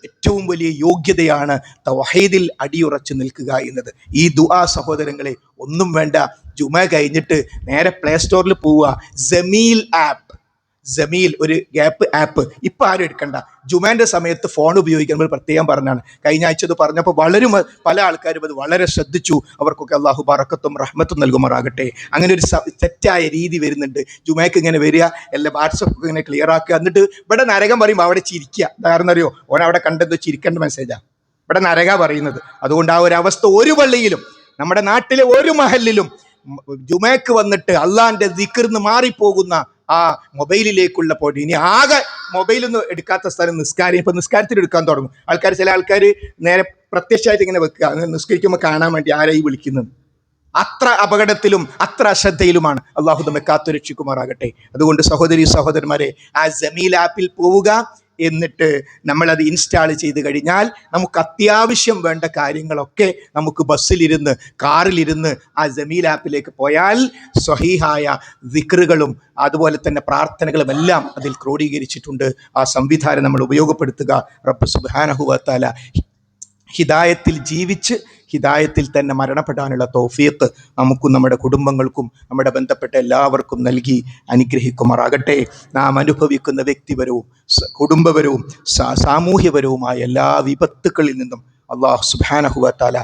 ഏറ്റവും വലിയ യോഗ്യതയാണ് തൗഹീദിൽ അടിയുറച്ചു നിൽക്കുക എന്നത്. ഈ ദുആ സഹോദരങ്ങളെ, ഒന്നും വേണ്ട, ജുമ കഴിഞ്ഞിട്ട് നേരെ പ്ലേ സ്റ്റോറിൽ പോവുക, ജമീൽ ആപ്പ്, ജമീൽ ഒരു ആപ്പ് ഇപ്പം ആരും എടുക്കണ്ട. ജുമാന്റെ സമയത്ത് ഫോൺ ഉപയോഗിക്കുമ്പോൾ പ്രത്യേകം പറഞ്ഞാണ്. കഴിഞ്ഞ ആഴ്ച അത് പറഞ്ഞപ്പോൾ പല ആൾക്കാരും അത് വളരെ ശ്രദ്ധിച്ചു. അവർക്കൊക്കെ അള്ളാഹു ബറക്കത്തും റഹ്മത്തും നൽകുമാറാകട്ടെ. അങ്ങനെ ഒരു തെറ്റായ രീതി വരുന്നുണ്ട്. ജുമയ്ക്ക് ഇങ്ങനെ വരിക, എല്ലാം വാട്സപ്പ് ഇങ്ങനെ ക്ലിയർ ആക്കുക, എന്നിട്ട് ഇവിടെ നരകം പറയുമ്പോൾ അവിടെ ചിരിക്കുക. കാരണം അറിയോ, ഓൻ അവിടെ കണ്ടെന്തോ ചിരിക്കേണ്ട മെസ്സേജാണ് ഇവിടെ നരക പറയുന്നത്. അതുകൊണ്ട് ആ ഒരു അവസ്ഥ ഒരു പള്ളിയിലും നമ്മുടെ നാട്ടിലെ ഒരു മഹലിലും ജുമയ്ക്ക് വന്നിട്ട് അള്ളാന്റെ ദിക്റിന്ന് മാറിപ്പോകുന്ന ആ മൊബൈലിലേക്കുള്ള പോട്ടി. ഇനി ആകെ മൊബൈലൊന്നും എടുക്കാത്ത സ്ഥലം നിസ്കാരം. ഇപ്പൊ നിസ്കാരത്തിൽ എടുക്കാൻ തുടങ്ങും ആൾക്കാർ. ചില ആൾക്കാർ നേരെ പ്രത്യക്ഷമായിട്ട് ഇങ്ങനെ വെക്കുക, നിസ്കരിക്കുമ്പോൾ കാണാൻ വേണ്ടി ആരായി വിളിക്കുന്നത്. അത്ര അപകടത്തിലും അത്ര അശ്രദ്ധയിലുമാണ്. അള്ളാഹു നമ്മെ കാത്തുരക്ഷിക്കുമാറാകട്ടെ. അതുകൊണ്ട് സഹോദരി സഹോദരന്മാരെ, ആ ജമീൽ ആപ്പിൽ പോവുക, എന്നിട്ട് നമ്മളത് ഇൻസ്റ്റാൾ ചെയ്ത് കഴിഞ്ഞാൽ നമുക്ക് അത്യാവശ്യം വേണ്ട കാര്യങ്ങളൊക്കെ നമുക്ക് ബസ്സിലിരുന്ന് കാറിലിരുന്ന് ആ ജമീൽ ആപ്പിലേക്ക് പോയാൽ സ്വഹീഹായ ദിക്റുകളും അതുപോലെ തന്നെ പ്രാർത്ഥനകളും എല്ലാം അതിൽ ക്രോഡീകരിച്ചിട്ടുണ്ട്. ആ സംവിധാനം നമ്മൾ ഉപയോഗപ്പെടുത്തുക. റബ്ബ് സുബ്ഹാനഹു വ തആല ഹിദായത്തിൽ ജീവിച്ച് ഹിദായത്തിൽ തന്നെ മരണപ്പെടാനുള്ള തൗഫീഖ് നമുക്കും നമ്മുടെ കുടുംബങ്ങൾക്കും നമ്മുടെ ബന്ധപ്പെട്ട എല്ലാവർക്കും നൽകി അനുഗ്രഹിക്കുമാറാകട്ടെ. നാം അനുഭവിക്കുന്ന വ്യക്തിപരവും കുടുംബപരവും സാമൂഹ്യപരവുമായ എല്ലാ വിപത്തുക്കളിൽ നിന്നും അല്ലാഹു സുബ്ഹാനഹു വ തആല